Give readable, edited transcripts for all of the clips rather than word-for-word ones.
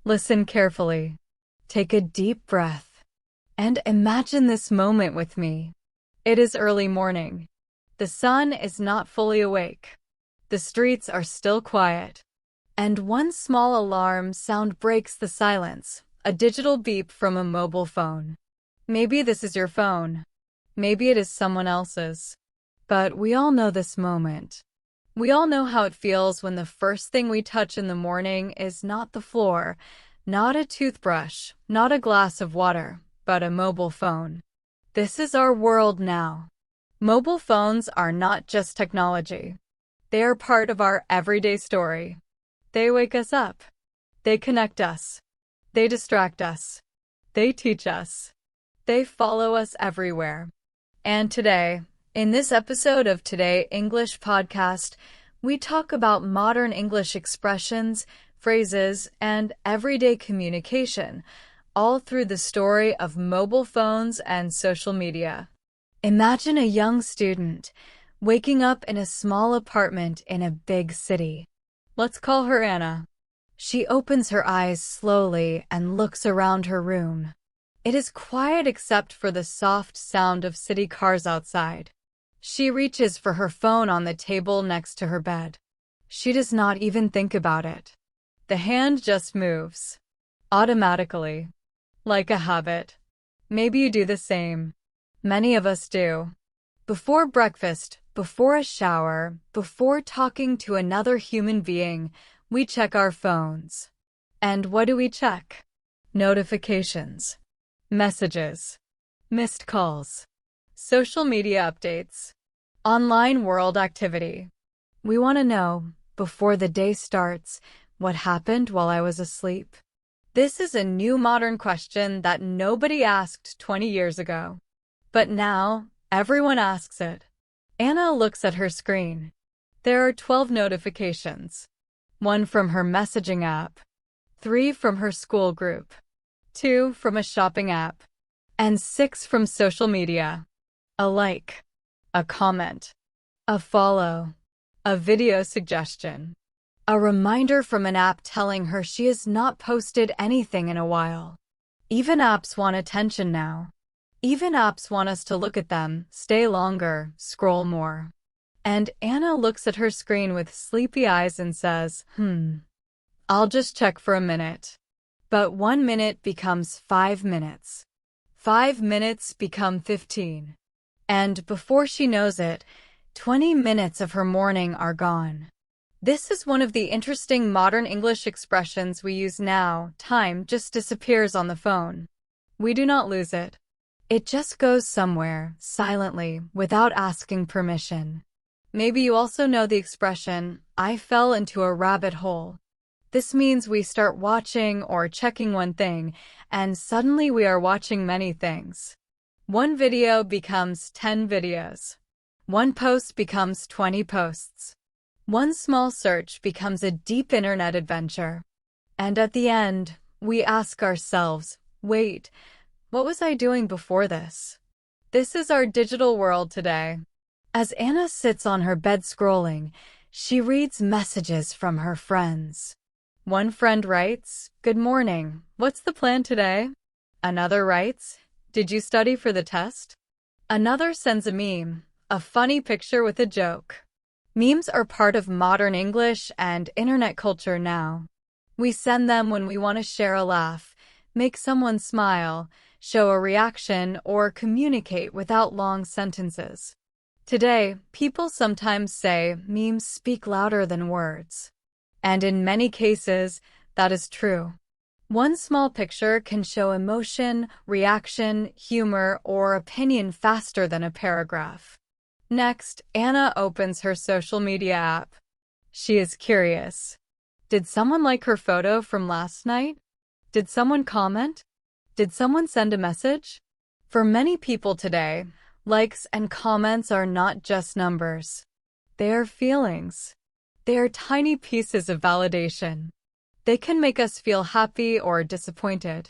Listen carefully. Take a deep breath. And imagine this moment with me. It is early morning. The sun is not fully awake. The streets are still quiet. And one small alarm sound breaks the silence, a digital beep from a mobile phone. Maybe this is your phone. Maybe it is someone else's. But we all know this moment. We all know how it feels when the first thing we touch in the morning is not the floor, not a toothbrush, not a glass of water, but a mobile phone. This is our world now. Mobile phones are not just technology. They are part of our everyday story. They wake us up. They connect us. They distract us. They teach us. They follow us everywhere. And today, in this episode of Today English Podcast, we talk about modern English expressions, phrases, and everyday communication, all through the story of mobile phones and social media. Imagine a young student waking up in a small apartment in a big city. Let's call her Anna. She opens her eyes slowly and looks around her room. It is quiet except for the soft sound of city cars outside. She reaches for her phone on the table next to her bed. She does not even think about it. The hand just moves. Automatically. Like a habit. Maybe you do the same. Many of us do. Before breakfast, before a shower, before talking to another human being, we check our phones. And what do we check? Notifications. Messages. Missed calls. Social media updates. Online world activity. We want to know, before the day starts, what happened while I was asleep? This is a new modern question that nobody asked 20 years ago. But now, everyone asks it. Anna looks at her screen. There are 12 notifications. 1 from her messaging app. 3 from her school group. 2 from a shopping app. And 6 from social media. A like. A comment. A follow. A video suggestion. A reminder from an app telling her she has not posted anything in a while. Even apps want attention now. Even apps want us to look at them, stay longer, scroll more. And Anna looks at her screen with sleepy eyes and says, I'll just check for a minute. But 1 minute becomes 5 minutes. 5 minutes become 15. And before she knows it, 20 minutes of her morning are gone. This is one of the interesting modern English expressions we use now. Time just disappears on the phone. We do not lose it. It just goes somewhere, silently, without asking permission. Maybe you also know the expression, I fell into a rabbit hole. This means we start watching or checking one thing, and suddenly we are watching many things. One video becomes 10 videos. One post becomes 20 posts. One small search becomes a deep internet adventure. And at the end, we ask ourselves, wait, what was I doing before this? This is our digital world today. As Anna sits on her bed scrolling, she reads messages from her friends. One friend writes, Good morning, what's the plan today? Another writes, Did you study for the test? Another sends a meme, a funny picture with a joke. Memes are part of modern English and internet culture now. We send them when we want to share a laugh, make someone smile, show a reaction, or communicate without long sentences. Today, people sometimes say memes speak louder than words. And in many cases, that is true. One small picture can show emotion, reaction, humor, or opinion faster than a paragraph. Next, Anna opens her social media app. She is curious. Did someone like her photo from last night? Did someone comment? Did someone send a message? For many people today, likes and comments are not just numbers. They are feelings. They are tiny pieces of validation. They can make us feel happy or disappointed.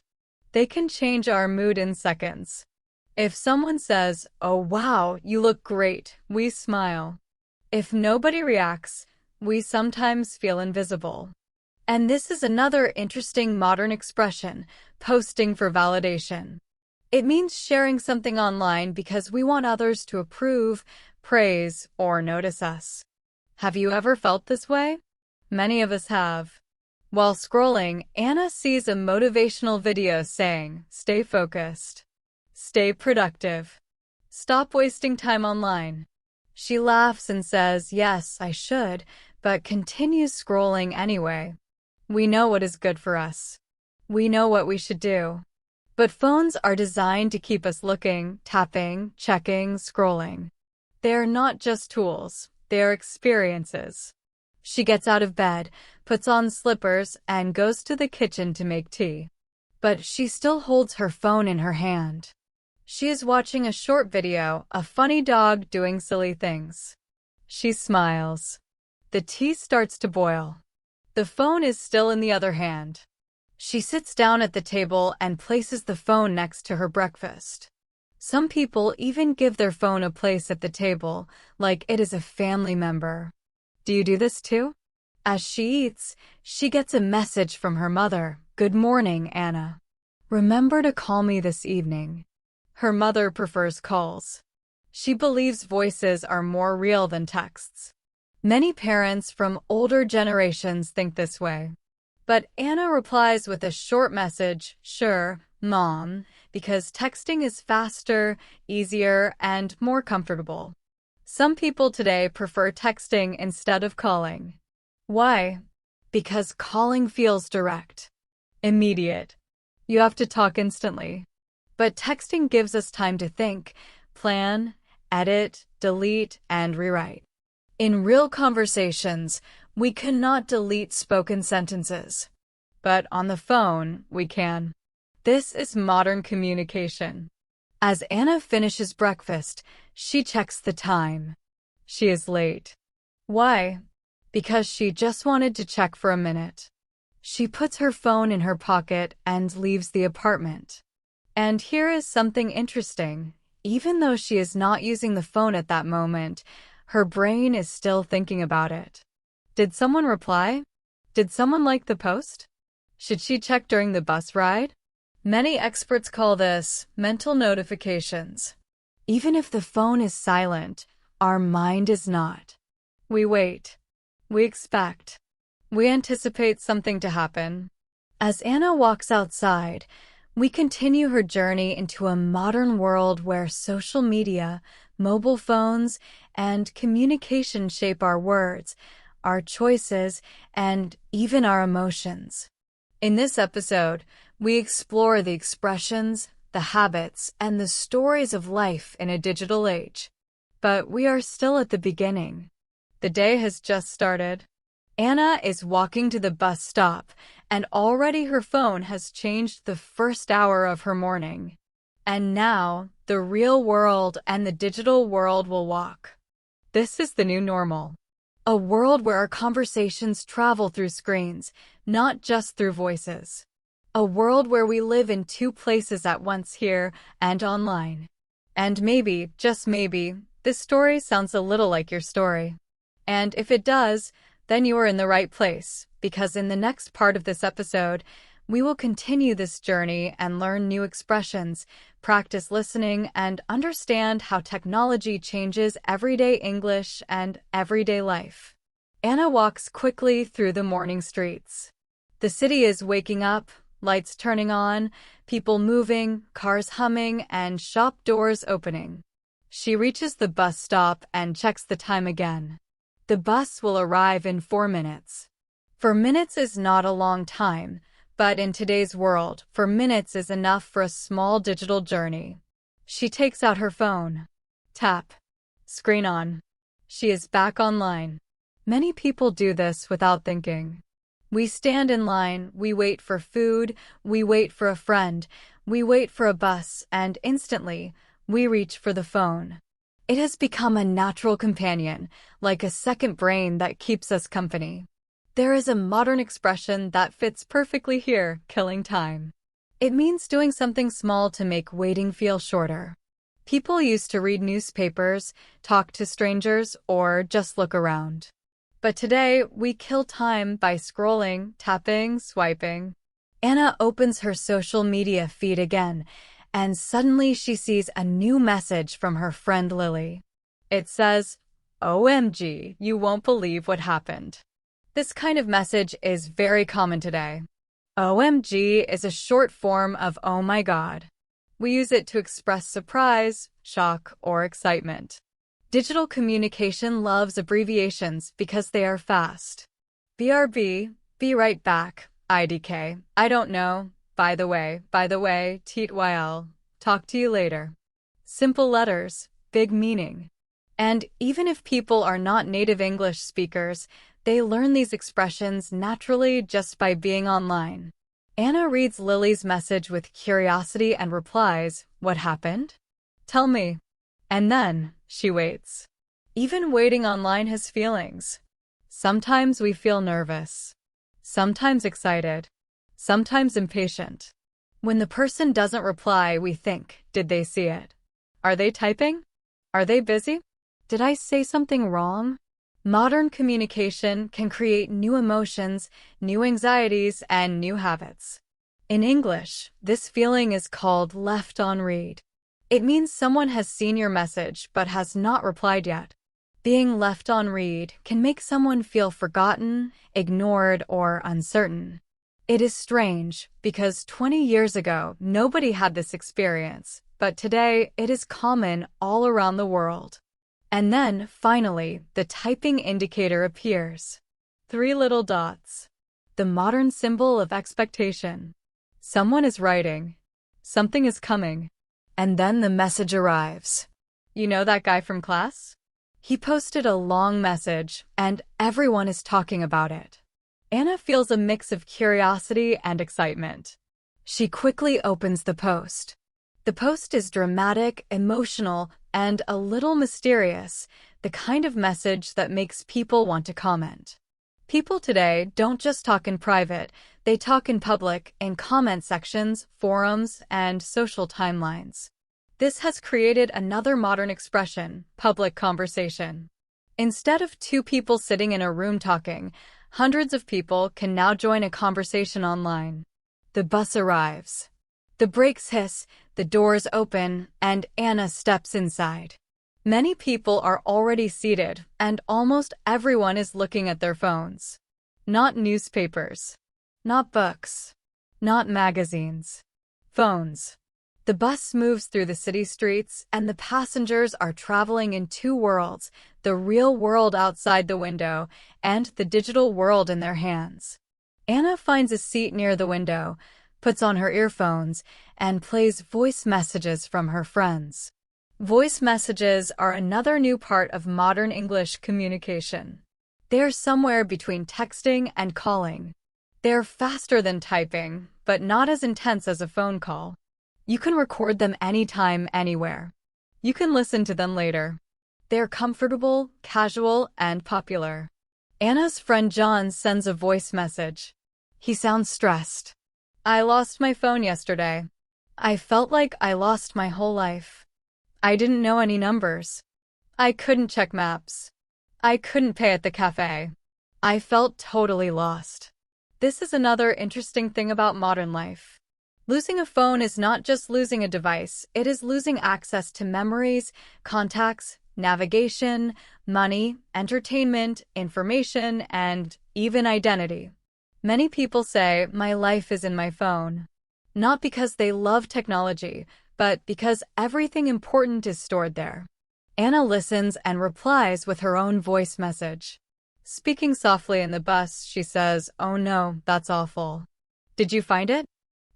They can change our mood in seconds. If someone says, "Oh wow, you look great," we smile. If nobody reacts, we sometimes feel invisible. And this is another interesting modern expression, posting for validation. It means sharing something online because we want others to approve, praise, or notice us. Have you ever felt this way? Many of us have. While scrolling, Anna sees a motivational video saying, "Stay focused. Stay productive. Stop wasting time online." She laughs and says, "Yes, I should," but continues scrolling anyway. We know what is good for us. We know what we should do. But phones are designed to keep us looking, tapping, checking, scrolling. They are not just tools, they are experiences. She gets out of bed, puts on slippers, and goes to the kitchen to make tea. But she still holds her phone in her hand. She is watching a short video, a funny dog doing silly things. She smiles. The tea starts to boil. The phone is still in the other hand. She sits down at the table and places the phone next to her breakfast. Some people even give their phone a place at the table, like it is a family member. Do you do this too? As she eats, she gets a message from her mother. "Good morning, Anna. Remember to call me this evening." Her mother prefers calls. She believes voices are more real than texts. Many parents from older generations think this way. But Anna replies with a short message, "Sure, Mom," because texting is faster, easier, and more comfortable. Some people today prefer texting instead of calling. Why? Because calling feels direct, immediate. You have to talk instantly. But texting gives us time to think, plan, edit, delete, and rewrite. In real conversations, we cannot delete spoken sentences. But on the phone, we can. This is modern communication. As Anna finishes breakfast, she checks the time. She is late. Why? Because she just wanted to check for a minute. She puts her phone in her pocket and leaves the apartment. And here is something interesting. Even though she is not using the phone at that moment, her brain is still thinking about it. Did someone reply? Did someone like the post? Should she check during the bus ride? Many experts call this mental notifications. Even if the phone is silent, our mind is not. We wait. We expect. We anticipate something to happen. As Anna walks outside, we continue her journey into a modern world where social media, mobile phones, and communication shape our words, our choices, and even our emotions. In this episode, we explore the expressions, the habits, and the stories of life in a digital age. But we are still at the beginning. The day has just started. Anna is walking to the bus stop, and already her phone has changed the first hour of her morning. And now, the real world and the digital world will walk. This is the new normal. A world where our conversations travel through screens, not just through voices. A world where we live in two places at once, here and online. And maybe, just maybe, this story sounds a little like your story. And if it does, then you are in the right place, because in the next part of this episode, we will continue this journey and learn new expressions, practice listening, and understand how technology changes everyday English and everyday life. Anna walks quickly through the morning streets. The city is waking up, lights turning on, people moving, cars humming, and shop doors opening. She reaches the bus stop and checks the time again. The bus will arrive in 4 minutes. 4 minutes is not a long time, but in today's world, 4 minutes is enough for a small digital journey. She takes out her phone. Tap. Screen on. She is back online. Many people do this without thinking. We stand in line, we wait for food, we wait for a friend, we wait for a bus, and instantly, we reach for the phone. It has become a natural companion, like a second brain that keeps us company. There is a modern expression that fits perfectly here, killing time. It means doing something small to make waiting feel shorter. People used to read newspapers, talk to strangers, or just look around. But today, we kill time by scrolling, tapping, swiping. Anna opens her social media feed again, and suddenly she sees a new message from her friend Lily. It says, "OMG, you won't believe what happened." This kind of message is very common today. OMG is a short form of "oh my god." We use it to express surprise, shock, or excitement. Digital communication loves abbreviations because they are fast. BRB, be right back, IDK, I don't know, by the way, TYL, talk to you later. Simple letters, big meaning. And even if people are not native English speakers, they learn these expressions naturally just by being online. Anna reads Lily's message with curiosity and replies, "What happened? Tell me." And then, she waits. Even waiting online has feelings. Sometimes we feel nervous. Sometimes excited. Sometimes impatient. When the person doesn't reply, we think, did they see it? Are they typing? Are they busy? Did I say something wrong? Modern communication can create new emotions, new anxieties, and new habits. In English, this feeling is called left on read. It means someone has seen your message but has not replied yet. Being left on read can make someone feel forgotten, ignored, or uncertain. It is strange because 20 years ago, nobody had this experience, but today it is common all around the world. And then, finally, the typing indicator appears. 3 little dots. The modern symbol of expectation. Someone is writing. Something is coming. And then the message arrives. You know that guy from class? He posted a long message, and everyone is talking about it. Anna feels a mix of curiosity and excitement. She quickly opens the post. The post is dramatic, emotional, and a little mysterious, the kind of message that makes people want to comment. People today don't just talk in private, they talk in public, in comment sections, forums, and social timelines. This has created another modern expression, public conversation. Instead of 2 people sitting in a room talking, hundreds of people can now join a conversation online. The bus arrives. The brakes hiss, the doors open, and Anna steps inside. Many people are already seated, and almost everyone is looking at their phones. Not newspapers. Not books. Not magazines. Phones. The bus moves through the city streets, and the passengers are traveling in 2 worlds, the real world outside the window, and the digital world in their hands. Anna finds a seat near the window, puts on her earphones, and plays voice messages from her friends. Voice messages are another new part of modern English communication. They're somewhere between texting and calling. They're faster than typing, but not as intense as a phone call. You can record them anytime, anywhere. You can listen to them later. They're comfortable, casual, and popular. Anna's friend John sends a voice message. He sounds stressed. "I lost my phone yesterday. I felt like I lost my whole life. I didn't know any numbers. I couldn't check maps. I couldn't pay at the cafe. I felt totally lost." This is another interesting thing about modern life. Losing a phone is not just losing a device, it is losing access to memories, contacts, navigation, money, entertainment, information, and even identity. Many people say, "My life is in my phone." Not because they love technology, but because everything important is stored there. Anna listens and replies with her own voice message. Speaking softly in the bus, she says, "Oh no, that's awful. Did you find it?"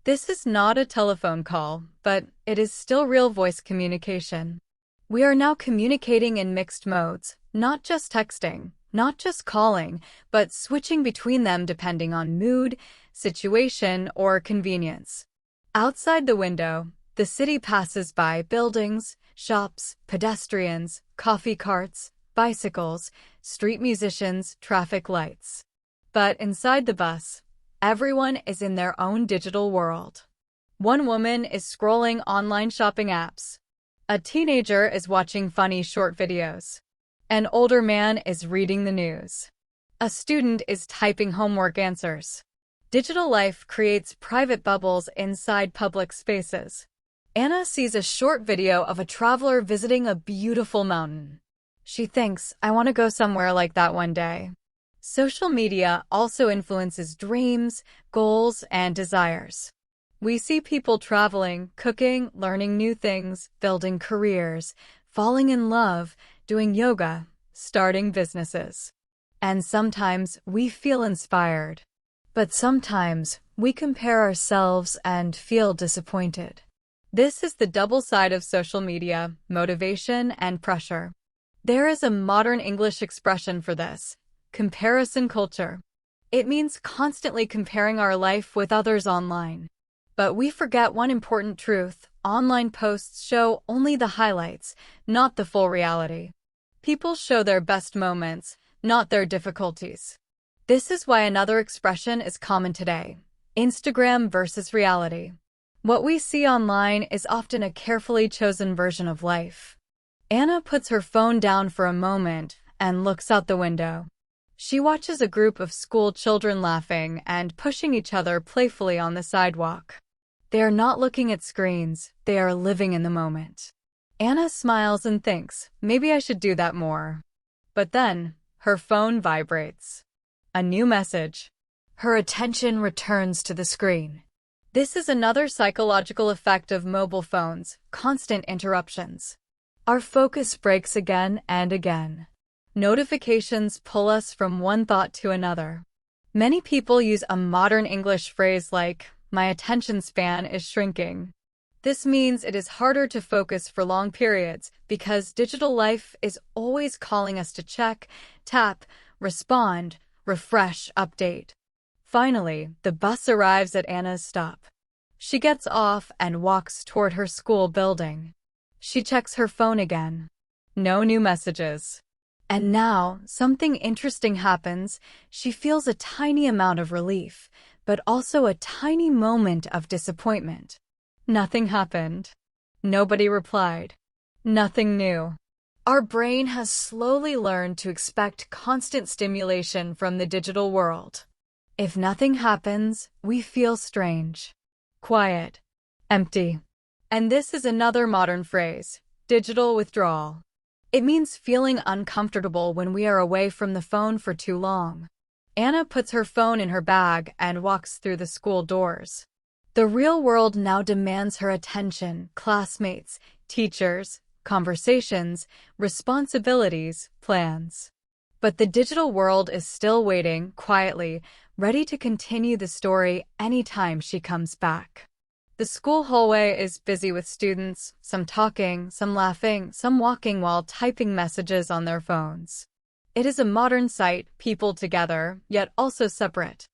This is not a telephone call, but it is still real voice communication. We are now communicating in mixed modes, not just texting, not just calling, but switching between them depending on mood, situation, or convenience. Outside the window, the city passes by buildings, shops, pedestrians, coffee carts, bicycles, street musicians, traffic lights. But inside the bus, everyone is in their own digital world. One woman is scrolling online shopping apps. A teenager is watching funny short videos. An older man is reading the news. A student is typing homework answers. Digital life creates private bubbles inside public spaces. Anna sees a short video of a traveler visiting a beautiful mountain. She thinks, I want to go somewhere like that one day. Social media also influences dreams, goals, and desires. We see people traveling, cooking, learning new things, building careers, falling in love, doing yoga, starting businesses. And sometimes we feel inspired. But sometimes we compare ourselves and feel disappointed. This is the double side of social media, motivation and pressure. There is a modern English expression for this: comparison culture. It means constantly comparing our life with others online. But we forget one important truth: online posts show only the highlights, not the full reality. People show their best moments, not their difficulties. This is why another expression is common today: Instagram versus reality. What we see online is often a carefully chosen version of life. Anna puts her phone down for a moment and looks out the window. She watches a group of school children laughing and pushing each other playfully on the sidewalk. They are not looking at screens, they are living in the moment. Anna smiles and thinks, maybe I should do that more. But then, her phone vibrates. A new message. Her attention returns to the screen. This is another psychological effect of mobile phones: constant interruptions. Our focus breaks again and again. Notifications pull us from one thought to another. Many people use a modern English phrase like, my attention span is shrinking. This means it is harder to focus for long periods because digital life is always calling us to check, tap, respond, refresh, update. Finally, the bus arrives at Anna's stop. She gets off and walks toward her school building. She checks her phone again. No new messages. And now, something interesting happens. She feels a tiny amount of relief, but also a tiny moment of disappointment. Nothing happened. Nobody replied. Nothing new. Our brain has slowly learned to expect constant stimulation from the digital world. If nothing happens, we feel strange, quiet, empty. And this is another modern phrase: digital withdrawal. It means feeling uncomfortable when we are away from the phone for too long. Anna puts her phone in her bag and walks through the school doors. The real world now demands her attention: classmates, teachers, conversations, responsibilities, plans. But the digital world is still waiting, quietly, ready to continue the story anytime she comes back. The school hallway is busy with students, some talking, some laughing, some walking while typing messages on their phones. It is a modern sight, people together, yet also separate.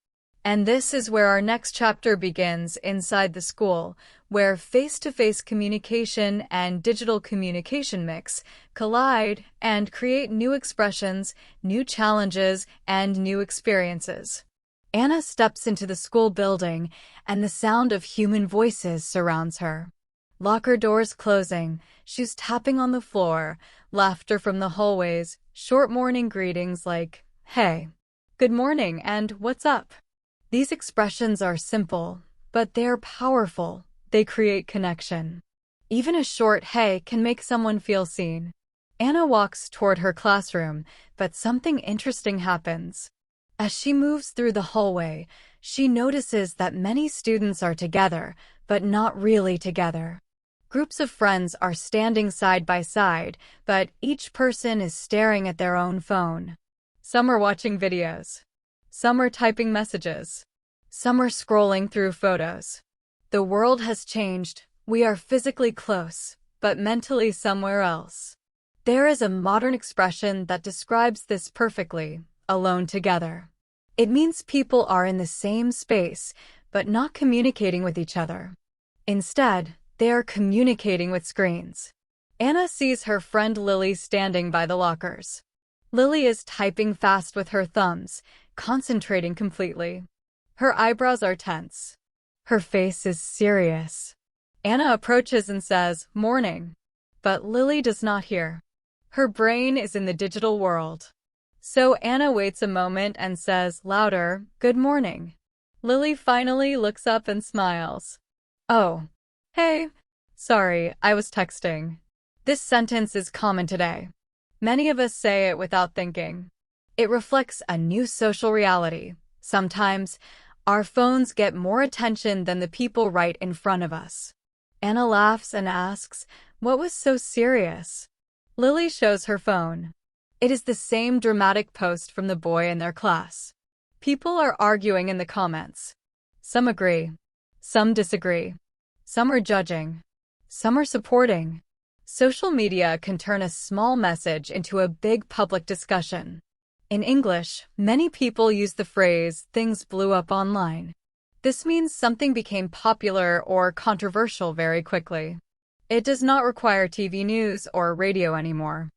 And this is where our next chapter begins, inside the school, where face-to-face communication and digital communication mix, collide, and create new expressions, new challenges, and new experiences. Anna steps into the school building, and the sound of human voices surrounds her. Locker doors closing, shoes tapping on the floor, laughter from the hallways, short morning greetings like, hey, good morning, and what's up? These expressions are simple, but they're powerful. They create connection. Even a short hey can make someone feel seen. Anna walks toward her classroom, but something interesting happens. As she moves through the hallway, she notices that many students are together, but not really together. Groups of friends are standing side by side, but each person is staring at their own phone. Some are watching videos. Some are typing messages. Some are scrolling through photos. The world has changed. We are physically close, but mentally somewhere else. There is a modern expression that describes this perfectly: alone together. It means people are in the same space, but not communicating with each other. Instead, they are communicating with screens. Anna sees her friend Lily standing by the lockers. Lily is typing fast with her thumbs, concentrating completely. Her eyebrows are tense. Her face is serious. Anna approaches and says, "Morning." But Lily does not hear. Her brain is in the digital world. So Anna waits a moment and says, louder, good morning. Lily finally looks up and smiles. Oh, hey. Sorry, I was texting. This sentence is common today. Many of us say it without thinking. It reflects a new social reality. Sometimes, our phones get more attention than the people right in front of us. Anna laughs and asks, what was so serious? Lily shows her phone. It is the same dramatic post from the boy in their class. People are arguing in the comments. Some agree. Some disagree. Some are judging. Some are supporting. Social media can turn a small message into a big public discussion. In English, many people use the phrase, things blew up online. This means something became popular or controversial very quickly. It does not require TV news or radio anymore.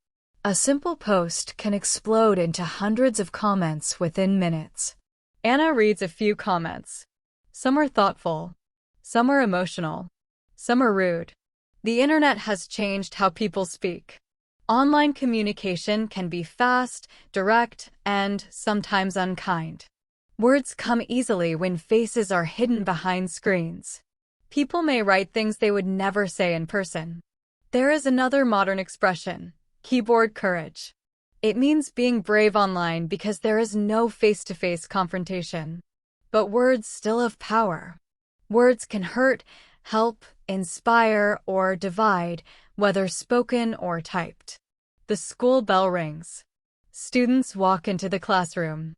A simple post can explode into hundreds of comments within minutes. Anna reads a few comments. Some are thoughtful. Some are emotional. Some are rude. The internet has changed how people speak. Online communication can be fast, direct, and sometimes unkind. Words come easily when faces are hidden behind screens. People may write things they would never say in person. There is another modern expression, keyboard courage. It means being brave online because there is no face-to-face confrontation. But words still have power. Words can hurt, help, inspire, or divide, whether spoken or typed. The school bell rings. Students walk into the classroom.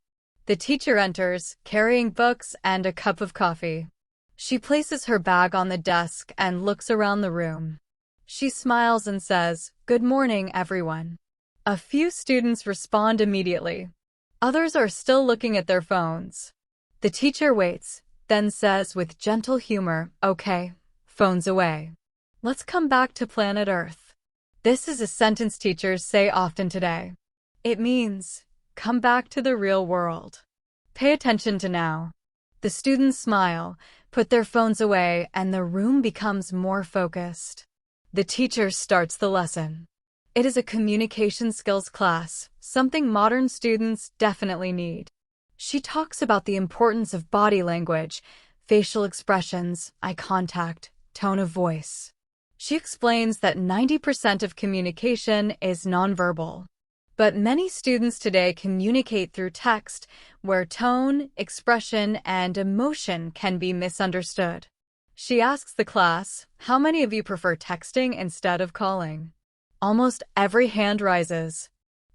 The teacher enters, carrying books and a cup of coffee. She places her bag on the desk and looks around the room. She smiles and says, "Good morning, everyone." A few students respond immediately. Others are still looking at their phones. The teacher waits, then says with gentle humor, "Okay, phones away. Let's come back to planet Earth." This is a sentence teachers say often today. It means, come back to the real world. Pay attention to now. The students smile, put their phones away, and the room becomes more focused. The teacher starts the lesson. It is a communication skills class, something modern students definitely need. She talks about the importance of body language, facial expressions, eye contact, tone of voice. She explains that 90% of communication is nonverbal. But many students today communicate through text, where tone, expression, and emotion can be misunderstood. She asks the class, how many of you prefer texting instead of calling? Almost every hand rises.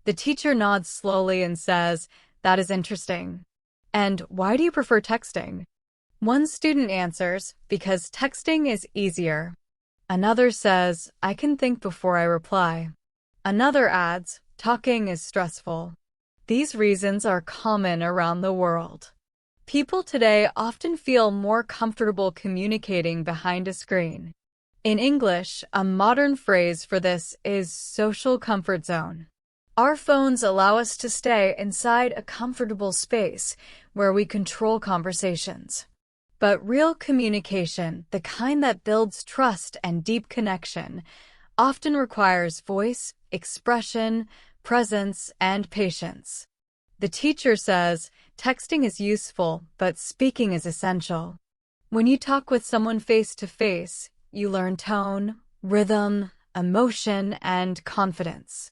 The teacher nods slowly and says, that is interesting. And why do you prefer texting? One student answers, because texting is easier. Another says, I can think before I reply. Another adds, talking is stressful. These reasons are common around the world. People today often feel more comfortable communicating behind a screen. In English, a modern phrase for this is social comfort zone. Our phones allow us to stay inside a comfortable space where we control conversations. But real communication, the kind that builds trust and deep connection, often requires voice, expression, presence, and patience. The teacher says, texting is useful, but speaking is essential. When you talk with someone face to face, you learn tone, rhythm, emotion, and confidence.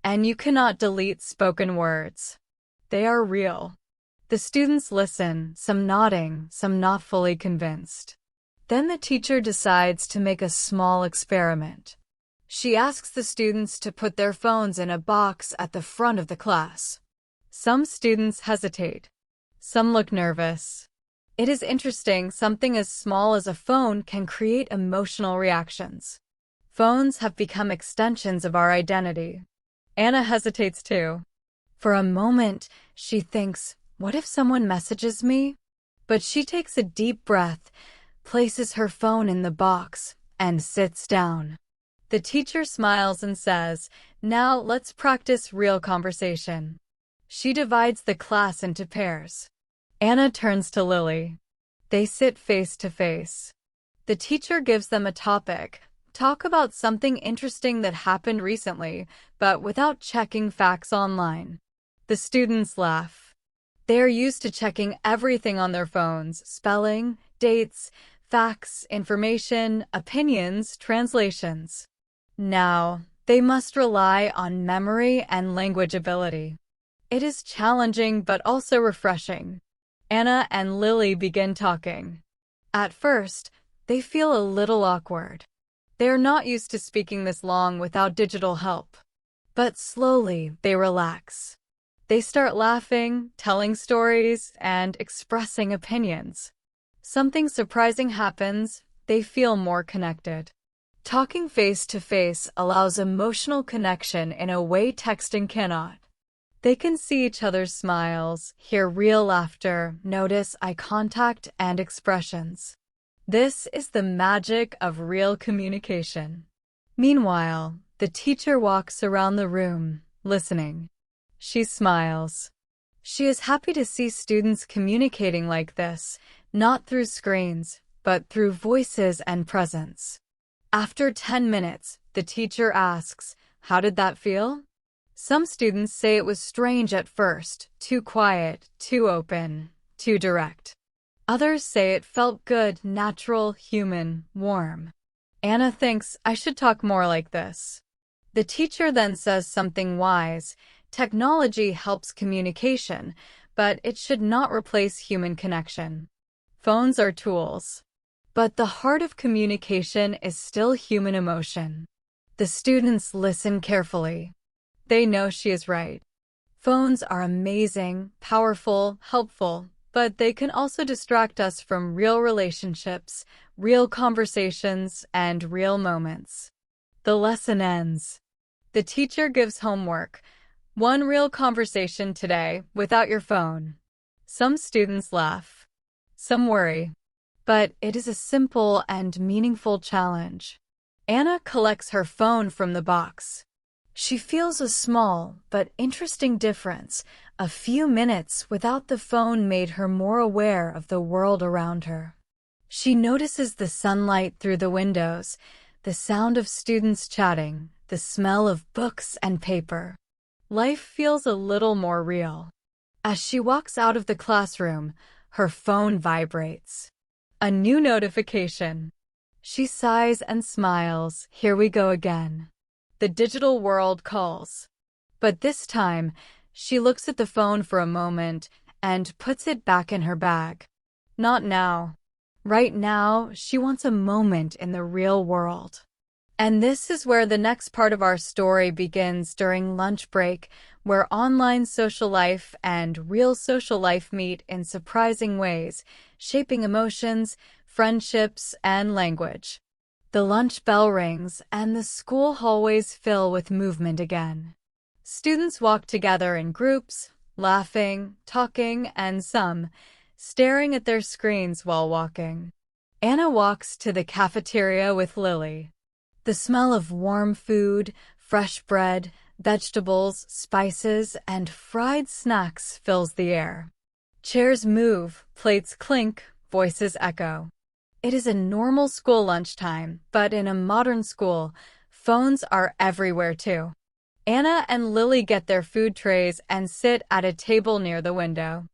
And you cannot delete spoken words. They are real. The students listen, some nodding, some not fully convinced. Then the teacher decides to make a small experiment. She asks the students to put their phones in a box at the front of the class. Some students hesitate. Some look nervous. It is interesting, something as small as a phone can create emotional reactions. Phones have become extensions of our identity. Anna hesitates too. For a moment, she thinks, what if someone messages me? But she takes a deep breath, places her phone in the box, and sits down. The teacher smiles and says, now let's practice real conversation. She divides the class into pairs. Anna turns to Lily. They sit face to face. The teacher gives them a topic. Talk about something interesting that happened recently, but without checking facts online. The students laugh. They are used to checking everything on their phones: spelling, dates, facts, information, opinions, translations. Now, they must rely on memory and language ability. It is challenging but also refreshing. Anna and Lily begin talking. At first, they feel a little awkward. They are not used to speaking this long without digital help. But slowly, they relax. They start laughing, telling stories, and expressing opinions. Something surprising happens. They feel more connected. Talking face-to-face allows emotional connection in a way texting cannot. They can see each other's smiles, hear real laughter, notice eye contact and expressions. This is the magic of real communication. Meanwhile, the teacher walks around the room, listening. She smiles. She is happy to see students communicating like this, not through screens, but through voices and presence. After 10 minutes, the teacher asks, "How did that feel?" Some students say it was strange at first, too quiet, too open, too direct. Others say it felt good, natural, human, warm. Anna thinks, "I should talk more like this." The teacher then says something wise: technology helps communication, but it should not replace human connection. Phones are tools. But the heart of communication is still human emotion. The students listen carefully. They know she is right. Phones are amazing, powerful, helpful, but they can also distract us from real relationships, real conversations, and real moments. The lesson ends. The teacher gives homework. One real conversation today without your phone. Some students laugh. Some worry. But it is a simple and meaningful challenge. Anna collects her phone from the box. She feels a small but interesting difference. A few minutes without the phone made her more aware of the world around her. She notices the sunlight through the windows, the sound of students chatting, the smell of books and paper. Life feels a little more real. As she walks out of the classroom, her phone vibrates. A new notification. She sighs and smiles. Here we go again. The digital world calls. But this time, she looks at the phone for a moment and puts it back in her bag. Not now. Right now, she wants a moment in the real world. And this is where the next part of our story begins, during lunch break, where online social life and real social life meet in surprising ways, shaping emotions, friendships, and language. The lunch bell rings, and the school hallways fill with movement again. Students walk together in groups, laughing, talking, and some staring at their screens while walking. Anna walks to the cafeteria with Lily. The smell of warm food, fresh bread, vegetables, spices, and fried snacks fills the air. Chairs move, plates clink, voices echo. It is a normal school lunchtime, but in a modern school, phones are everywhere too. Anna and Lily get their food trays and sit at a table near the window.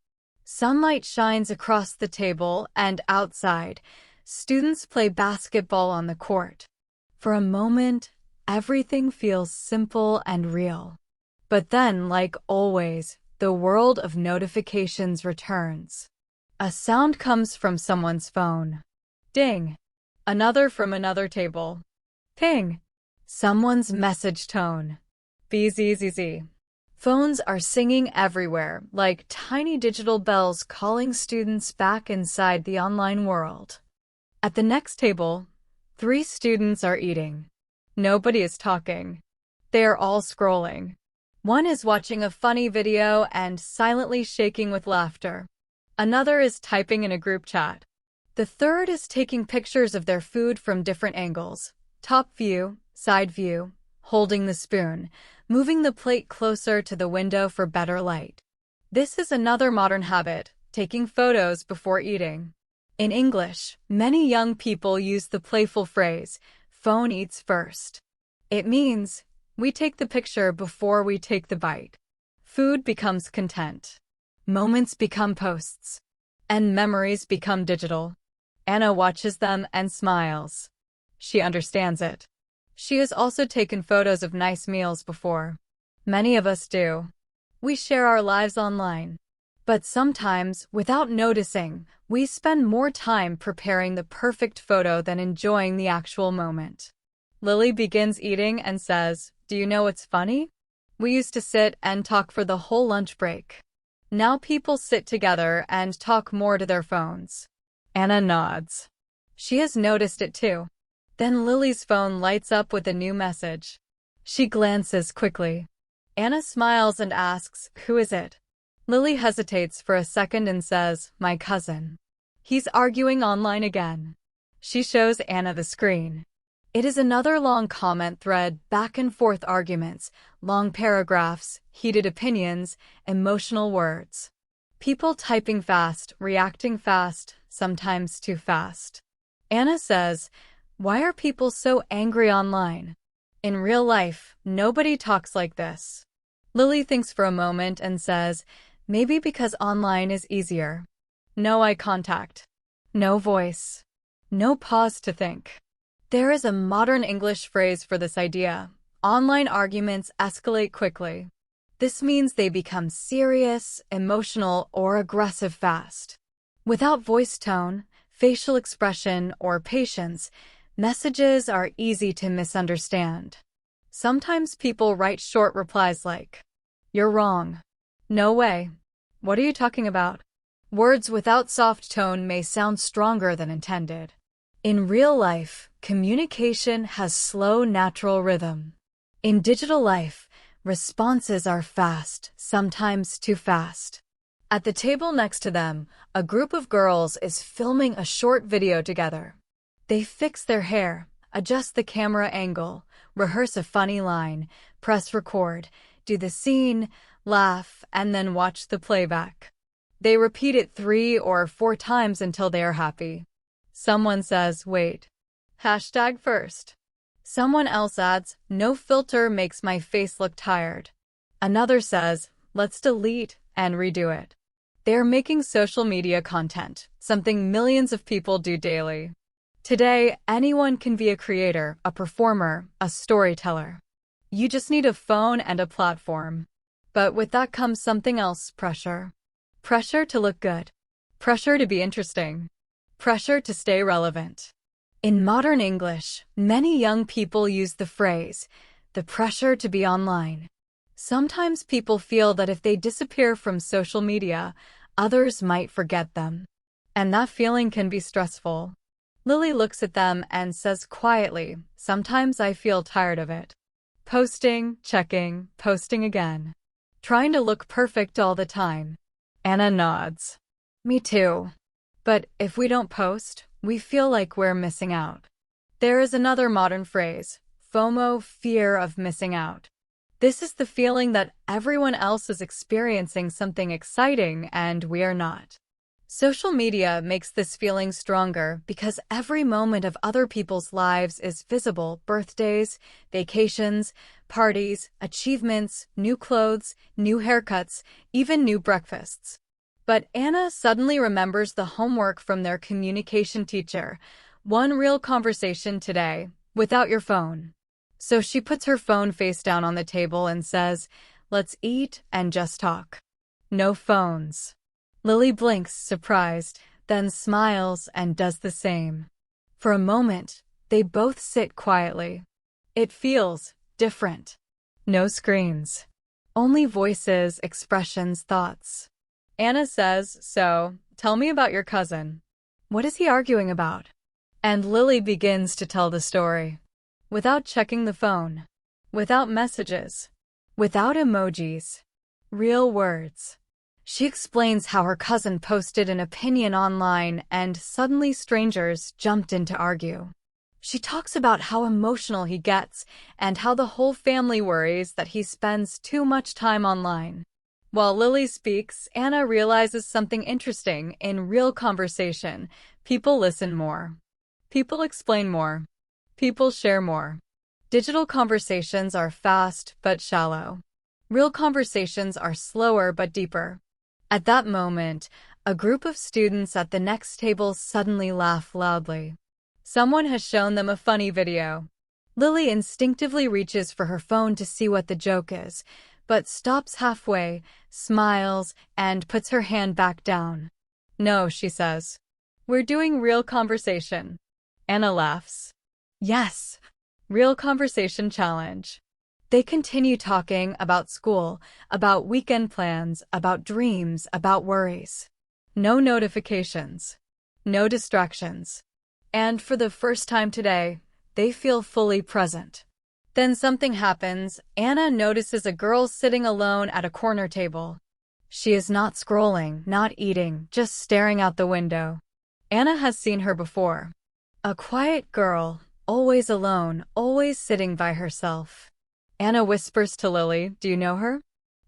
Sunlight shines across the table, and outside, students play basketball on the court. For a moment, everything feels simple and real. But then, like always, the world of notifications returns. A sound comes from someone's phone. Ding. Another from another table. Ping. Someone's message tone. BZZZ. Phones are singing everywhere, like tiny digital bells calling students back inside the online world. At the next table, 3 students are eating. Nobody is talking. They are all scrolling. One is watching a funny video and silently shaking with laughter. Another is typing in a group chat. The third is taking pictures of their food from different angles. Top view, side view, holding the spoon, moving the plate closer to the window for better light. This is another modern habit, taking photos before eating. In English, many young people use the playful phrase, "phone eats first." It means, we take the picture before we take the bite. Food becomes content. Moments become posts. And memories become digital. Anna watches them and smiles. She understands it. She has also taken photos of nice meals before. Many of us do. We share our lives online. But sometimes, without noticing, we spend more time preparing the perfect photo than enjoying the actual moment. Lily begins eating and says, "Do you know what's funny? We used to sit and talk for the whole lunch break. Now people sit together and talk more to their phones." Anna nods. She has noticed it too. Then Lily's phone lights up with a new message. She glances quickly. Anna smiles and asks, "Who is it?" Lily hesitates for a second and says, "My cousin. He's arguing online again." She shows Anna the screen. It is another long comment thread, back and forth arguments, long paragraphs, heated opinions, emotional words. People typing fast, reacting fast, sometimes too fast. Anna says, "Why are people so angry online? In real life, nobody talks like this." Lily thinks for a moment and says, "Maybe because online is easier. No eye contact. No voice. No pause to think." There is a modern English phrase for this idea. Online arguments escalate quickly. This means they become serious, emotional, or aggressive fast. Without voice tone, facial expression, or patience, messages are easy to misunderstand. Sometimes people write short replies like, "You're wrong." "No way." "What are you talking about?" Words without soft tone may sound stronger than intended. In real life, communication has slow, natural rhythm. In digital life, responses are fast, sometimes too fast. At the table next to them, a group of girls is filming a short video together. They fix their hair, adjust the camera angle, rehearse a funny line, press record, do the scene, laugh, and then watch the playback. They repeat it 3 or 4 times until they are happy. Someone says, "Wait. Hashtag first." Someone else adds, "No filter makes my face look tired." Another says, "Let's delete and redo it." They're making social media content, something millions of people do daily. Today, anyone can be a creator, a performer, a storyteller. You just need a phone and a platform. But with that comes something else, pressure. Pressure to look good. Pressure to be interesting. Pressure to stay relevant. In modern English, many young people use the phrase, "the pressure to be online." Sometimes people feel that if they disappear from social media, others might forget them. And that feeling can be stressful. Lily looks at them and says quietly, "Sometimes I feel tired of it. Posting, checking, posting again. Trying to look perfect all the time." Anna nods. "Me too. But if we don't post, we feel like we're missing out." There is another modern phrase, FOMO, fear of missing out. This is the feeling that everyone else is experiencing something exciting and we are not. Social media makes this feeling stronger because every moment of other people's lives is visible: birthdays, vacations, parties, achievements, new clothes, new haircuts, even new breakfasts. But Anna suddenly remembers the homework from their communication teacher. One real conversation today, without your phone. So she puts her phone face down on the table and says, "Let's eat and just talk. No phones." Lily blinks, surprised, then smiles and does the same. For a moment, they both sit quietly. It feels different. No screens. Only voices, expressions, thoughts. Anna says, "So, tell me about your cousin. What is he arguing about?" And Lily begins to tell the story. Without checking the phone. Without messages. Without emojis. Real words. She explains how her cousin posted an opinion online and suddenly strangers jumped in to argue. She talks about how emotional he gets and how the whole family worries that he spends too much time online. While Lily speaks, Anna realizes something interesting. In real conversation, people listen more. People explain more. People share more. Digital conversations are fast but shallow. Real conversations are slower but deeper. At that moment, a group of students at the next table suddenly laugh loudly. Someone has shown them a funny video. Lily instinctively reaches for her phone to see what the joke is, but stops halfway, smiles, and puts her hand back down. "No," she says. "We're doing real conversation." Anna laughs. "Yes, real conversation challenge." They continue talking about school, about weekend plans, about dreams, about worries. No notifications. No distractions. And for the first time today, they feel fully present. Then something happens. Anna notices a girl sitting alone at a corner table. She is not scrolling, not eating, just staring out the window. Anna has seen her before. A quiet girl, always alone, always sitting by herself. Anna whispers to Lily, "Do you know her?"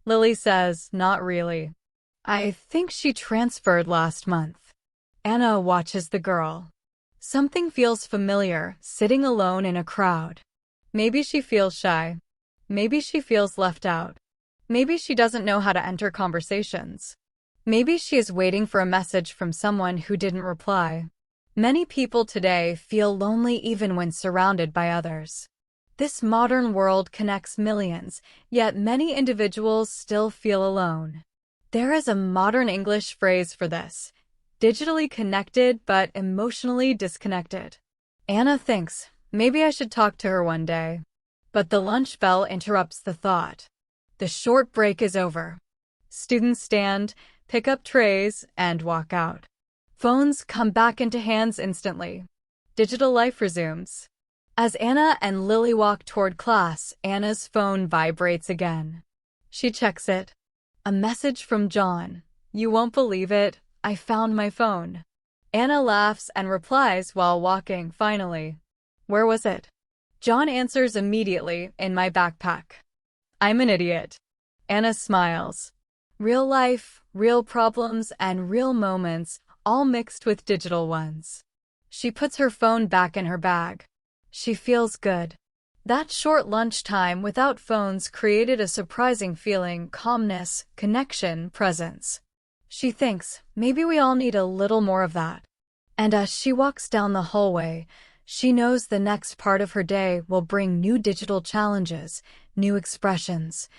Lily says, "Not really. I think she transferred last month." Anna watches the girl. Something feels familiar, sitting alone in a crowd. Maybe she feels shy. Maybe she feels left out. Maybe she doesn't know how to enter conversations. Maybe she is waiting for a message from someone who didn't reply. Many people today feel lonely even when surrounded by others. This modern world connects millions, yet many individuals still feel alone. There is a modern English phrase for this: digitally connected but emotionally disconnected. Anna thinks, maybe I should talk to her one day. But the lunch bell interrupts the thought. The short break is over. Students stand, pick up trays, and walk out. Phones come back into hands instantly. Digital life resumes. As Anna and Lily walk toward class, Anna's phone vibrates again. She checks it. A message from John. "You won't believe it. I found my phone." Anna laughs and replies while walking, finally. "Where was it?" John answers immediately, "In my backpack." "I'm an idiot." Anna smiles. Real life, real problems, and real moments, all mixed with digital ones. She puts her phone back in her bag. She feels good. That short lunchtime without phones created a surprising feeling: calmness, connection, presence. She thinks, maybe we all need a little more of that. And as she walks down the hallway, she knows the next part of her day will bring new digital challenges, new expressions.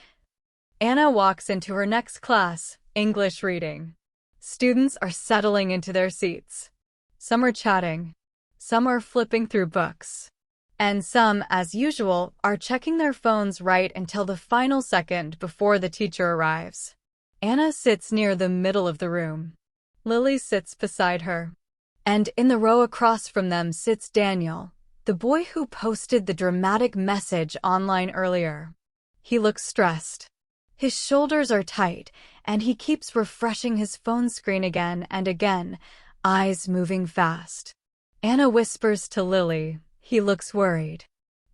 Anna walks into her next class, English reading. Students are settling into their seats. Some are chatting. Some are flipping through books. And some, as usual, are checking their phones right until the final second before the teacher arrives. Anna sits near the middle of the room. Lily sits beside her. And in the row across from them sits Daniel, the boy who posted the dramatic message online earlier. He looks stressed. His shoulders are tight, and he keeps refreshing his phone screen again and again, eyes moving fast. Anna whispers to Lily, "He looks worried."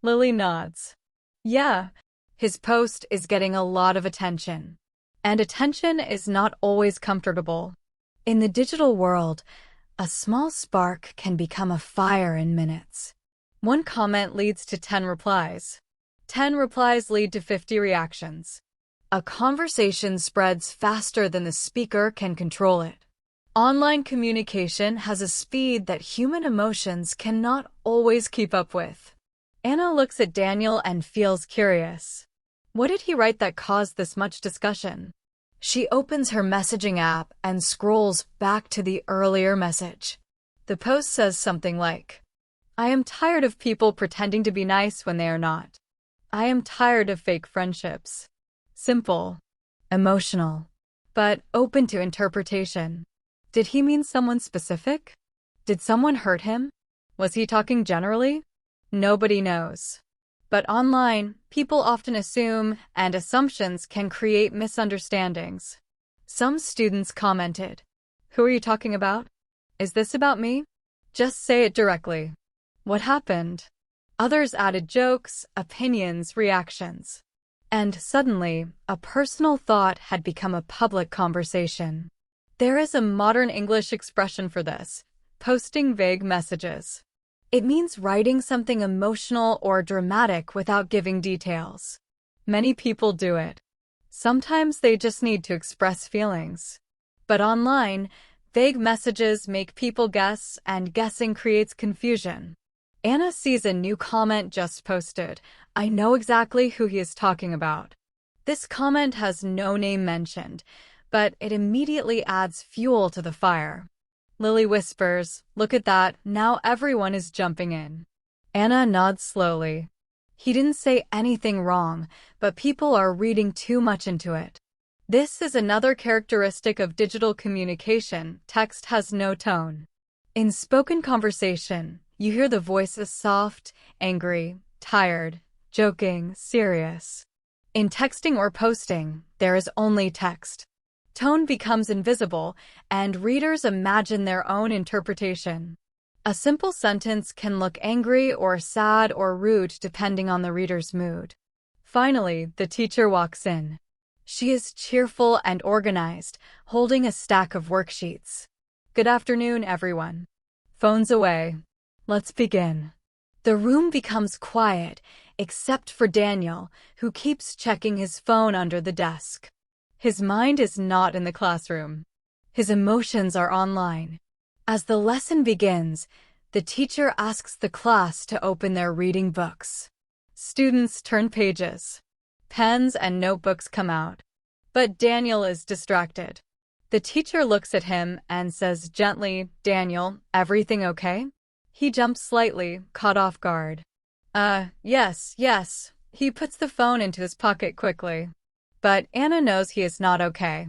Lily nods. "Yeah, his post is getting a lot of attention. And attention is not always comfortable. In the digital world, a small spark can become a fire in minutes. One comment leads to 10 replies. 10 replies lead to 50 reactions. A conversation spreads faster than the speaker can control it. Online communication has a speed that human emotions cannot always keep up with." Anna looks at Daniel and feels curious. What did he write that caused this much discussion? She opens her messaging app and scrolls back to the earlier message. The post says something like, "I am tired of people pretending to be nice when they are not. I am tired of fake friendships." Simple, emotional, but open to interpretation. Did he mean someone specific? Did someone hurt him? Was he talking generally? Nobody knows. But online, people often assume, and assumptions can create misunderstandings. Some students commented, "Who are you talking about? Is this about me? Just say it directly. What happened?" Others added jokes, opinions, reactions. And suddenly, a personal thought had become a public conversation. There is a modern English expression for this: posting vague messages. It means writing something emotional or dramatic without giving details. Many people do it. Sometimes they just need to express feelings. But online, vague messages make people guess, and guessing creates confusion. Anna sees a new comment just posted. I know exactly who he is talking about. This comment has no name mentioned, but it immediately adds fuel to the fire. Lily whispers, look at that, now everyone is jumping in. Anna nods slowly. He didn't say anything wrong, but people are reading too much into it. This is another characteristic of digital communication. Text has no tone. In spoken conversation, you hear the voices soft, angry, tired, joking, serious. In texting or posting, there is only text. Tone becomes invisible, and readers imagine their own interpretation. A simple sentence can look angry or sad or rude depending on the reader's mood. Finally, the teacher walks in. She is cheerful and organized, holding a stack of worksheets. Good afternoon, everyone. Phones away. Let's begin. The room becomes quiet, except for Daniel, who keeps checking his phone under the desk. His mind is not in the classroom. His emotions are online. As the lesson begins, the teacher asks the class to open their reading books. Students turn pages. Pens and notebooks come out. But Daniel is distracted. The teacher looks at him and says gently, Daniel, everything okay? He jumps slightly, caught off guard. Yes. He puts the phone into his pocket quickly. But Anna knows he is not okay.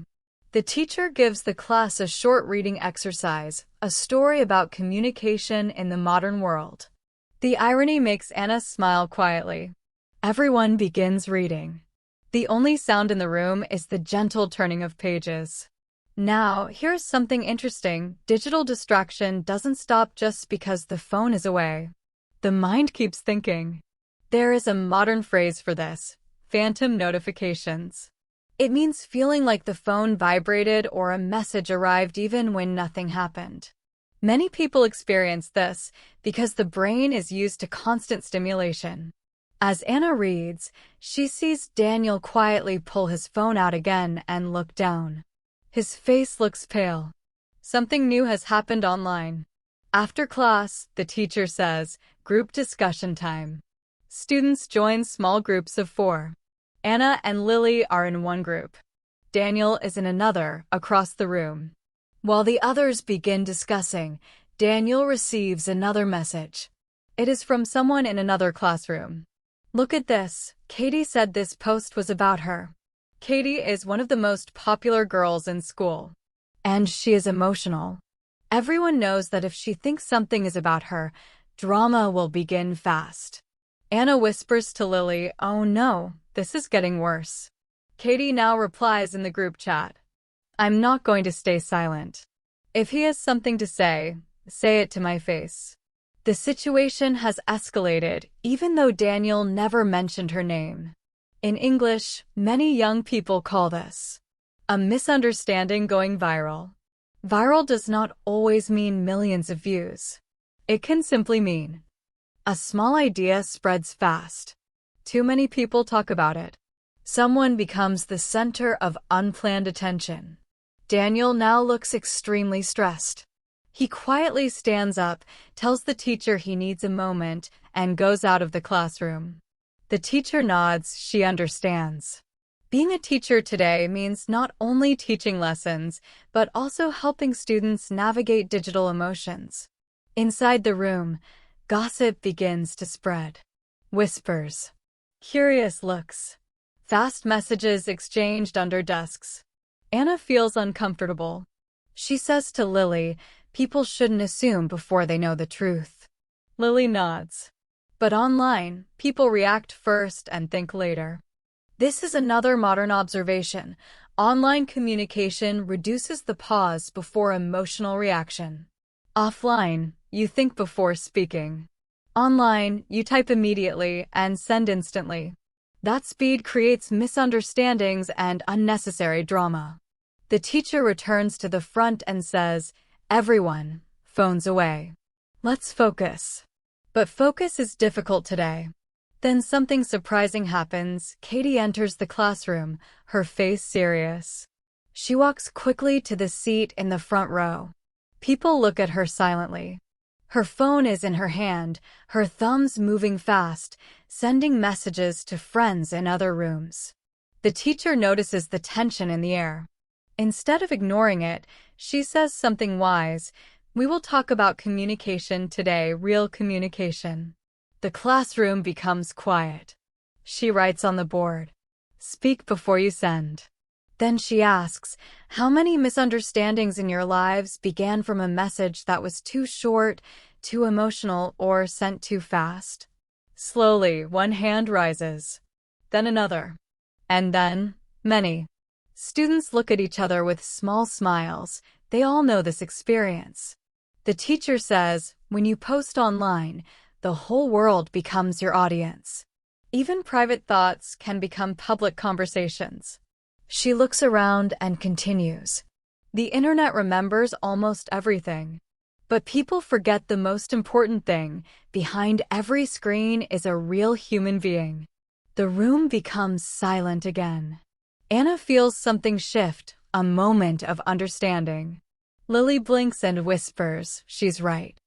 The teacher gives the class a short reading exercise, a story about communication in the modern world. The irony makes Anna smile quietly. Everyone begins reading. The only sound in the room is the gentle turning of pages. Now, here's something interesting. Digital distraction doesn't stop just because the phone is away. The mind keeps thinking. There is a modern phrase for this: phantom notifications. It means feeling like the phone vibrated or a message arrived even when nothing happened. Many people experience this because the brain is used to constant stimulation. As Anna reads, she sees Daniel quietly pull his phone out again and look down. His face looks pale. Something new has happened online. After class, the teacher says, group discussion time. Students join small groups of 4. Anna and Lily are in one group. Daniel is in another, across the room. While the others begin discussing, Daniel receives another message. It is from someone in another classroom. Look at this. Katie said this post was about her. Katie is one of the most popular girls in school. And she is emotional. Everyone knows that if she thinks something is about her, drama will begin fast. Anna whispers to Lily, oh no, this is getting worse. Katie now replies in the group chat. I'm not going to stay silent. If he has something to say it to my face. The situation has escalated, even though Daniel never mentioned her name. In English, many young people call this a misunderstanding going viral. Viral does not always mean millions of views. It can simply mean a small idea spreads fast. Too many people talk about it. Someone becomes the center of unplanned attention. Daniel now looks extremely stressed. He quietly stands up, tells the teacher he needs a moment, and goes out of the classroom. The teacher nods, she understands. Being a teacher today means not only teaching lessons, but also helping students navigate digital emotions. Inside the room, gossip begins to spread. Whispers. Curious looks. Fast messages exchanged under desks. Anna feels uncomfortable. She says to Lily, people shouldn't assume before they know the truth. Lily nods. But online, people react first and think later. This is another modern observation. Online communication reduces the pause before emotional reaction. Offline, you think before speaking. Online, you type immediately and send instantly. That speed creates misunderstandings and unnecessary drama. The teacher returns to the front and says, everyone, phones away. Let's focus. But focus is difficult today. Then something surprising happens. Katie enters the classroom, her face serious. She walks quickly to the seat in the front row. People look at her silently. Her phone is in her hand, her thumbs moving fast, sending messages to friends in other rooms. The teacher notices the tension in the air. Instead of ignoring it, she says something wise. We will talk about communication today, real communication. The classroom becomes quiet. She writes on the board, "Speak before you send." Then she asks, how many misunderstandings in your lives began from a message that was too short, too emotional, or sent too fast? Slowly, one hand rises, then another, and then many. Students look at each other with small smiles. They all know this experience. The teacher says, when you post online, the whole world becomes your audience. Even private thoughts can become public conversations. She looks around and continues. The internet remembers almost everything. But people forget the most important thing. Behind every screen is a real human being. The room becomes silent again. Anna feels something shift, a moment of understanding. Lily blinks and whispers, she's right.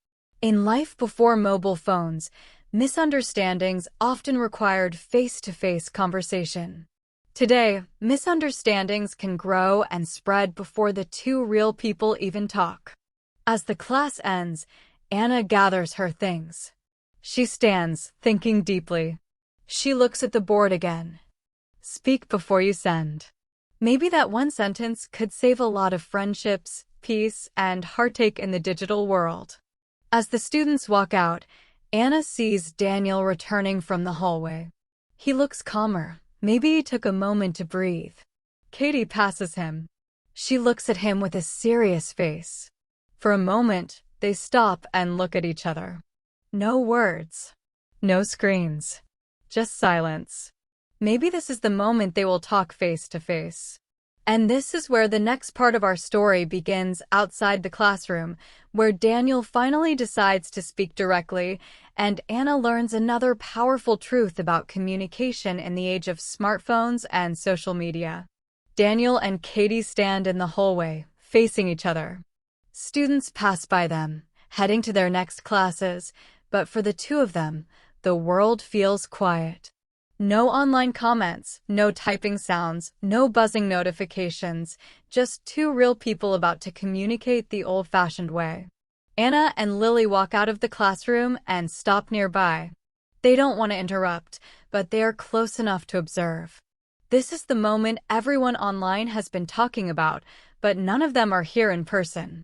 In life before mobile phones, misunderstandings often required face-to-face conversation. Today, misunderstandings can grow and spread before the two real people even talk. As the class ends, Anna gathers her things. She stands, thinking deeply. She looks at the board again. Speak before you send. Maybe that one sentence could save a lot of friendships, peace, and heartache in the digital world. As the students walk out, Anna sees Daniel returning from the hallway. He looks calmer. Maybe he took a moment to breathe. Katie passes him. She looks at him with a serious face. For a moment, they stop and look at each other. No words. No screens. Just silence. Maybe this is the moment they will talk face to face. And this is where the next part of our story begins, outside the classroom, where Daniel finally decides to speak directly, and Anna learns another powerful truth about communication in the age of smartphones and social media. Daniel and Katie stand in the hallway, facing each other. Students pass by them, heading to their next classes, but for the two of them, the world feels quiet. No online comments, no typing sounds, no buzzing notifications, just two real people about to communicate the old-fashioned way. Anna and Lily walk out of the classroom and stop nearby. They don't want to interrupt, but they are close enough to observe. This is the moment everyone online has been talking about, but none of them are here in person.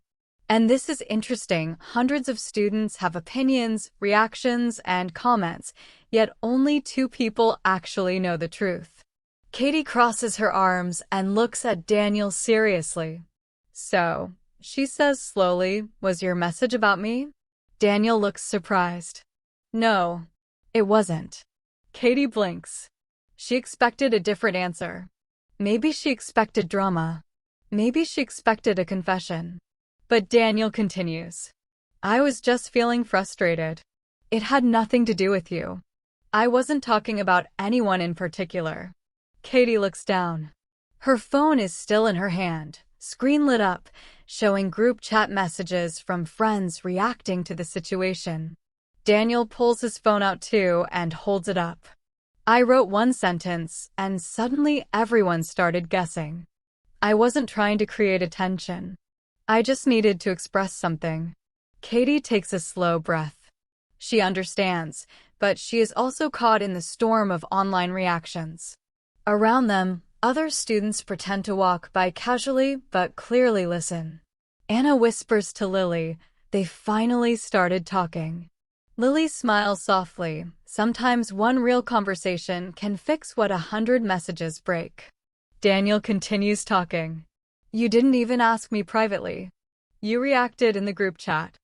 And this is interesting. Hundreds of students have opinions, reactions, and comments, yet only two people actually know the truth. Katie crosses her arms and looks at Daniel seriously. So, she says slowly, was your message about me? Daniel looks surprised. No, it wasn't. Katie blinks. She expected a different answer. Maybe she expected drama. Maybe she expected a confession. But Daniel continues. I was just feeling frustrated. It had nothing to do with you. I wasn't talking about anyone in particular. Katie looks down. Her phone is still in her hand, screen lit up, showing group chat messages from friends reacting to the situation. Daniel pulls his phone out too and holds it up. I wrote one sentence, and suddenly everyone started guessing. I wasn't trying to create attention. I just needed to express something. Katie takes a slow breath. She understands, but she is also caught in the storm of online reactions. Around them, other students pretend to walk by casually but clearly listen. Anna whispers to Lily, they finally started talking. Lily smiles softly. Sometimes one real conversation can fix what 100 messages break. Daniel continues talking. You didn't even ask me privately. You reacted in the group chat.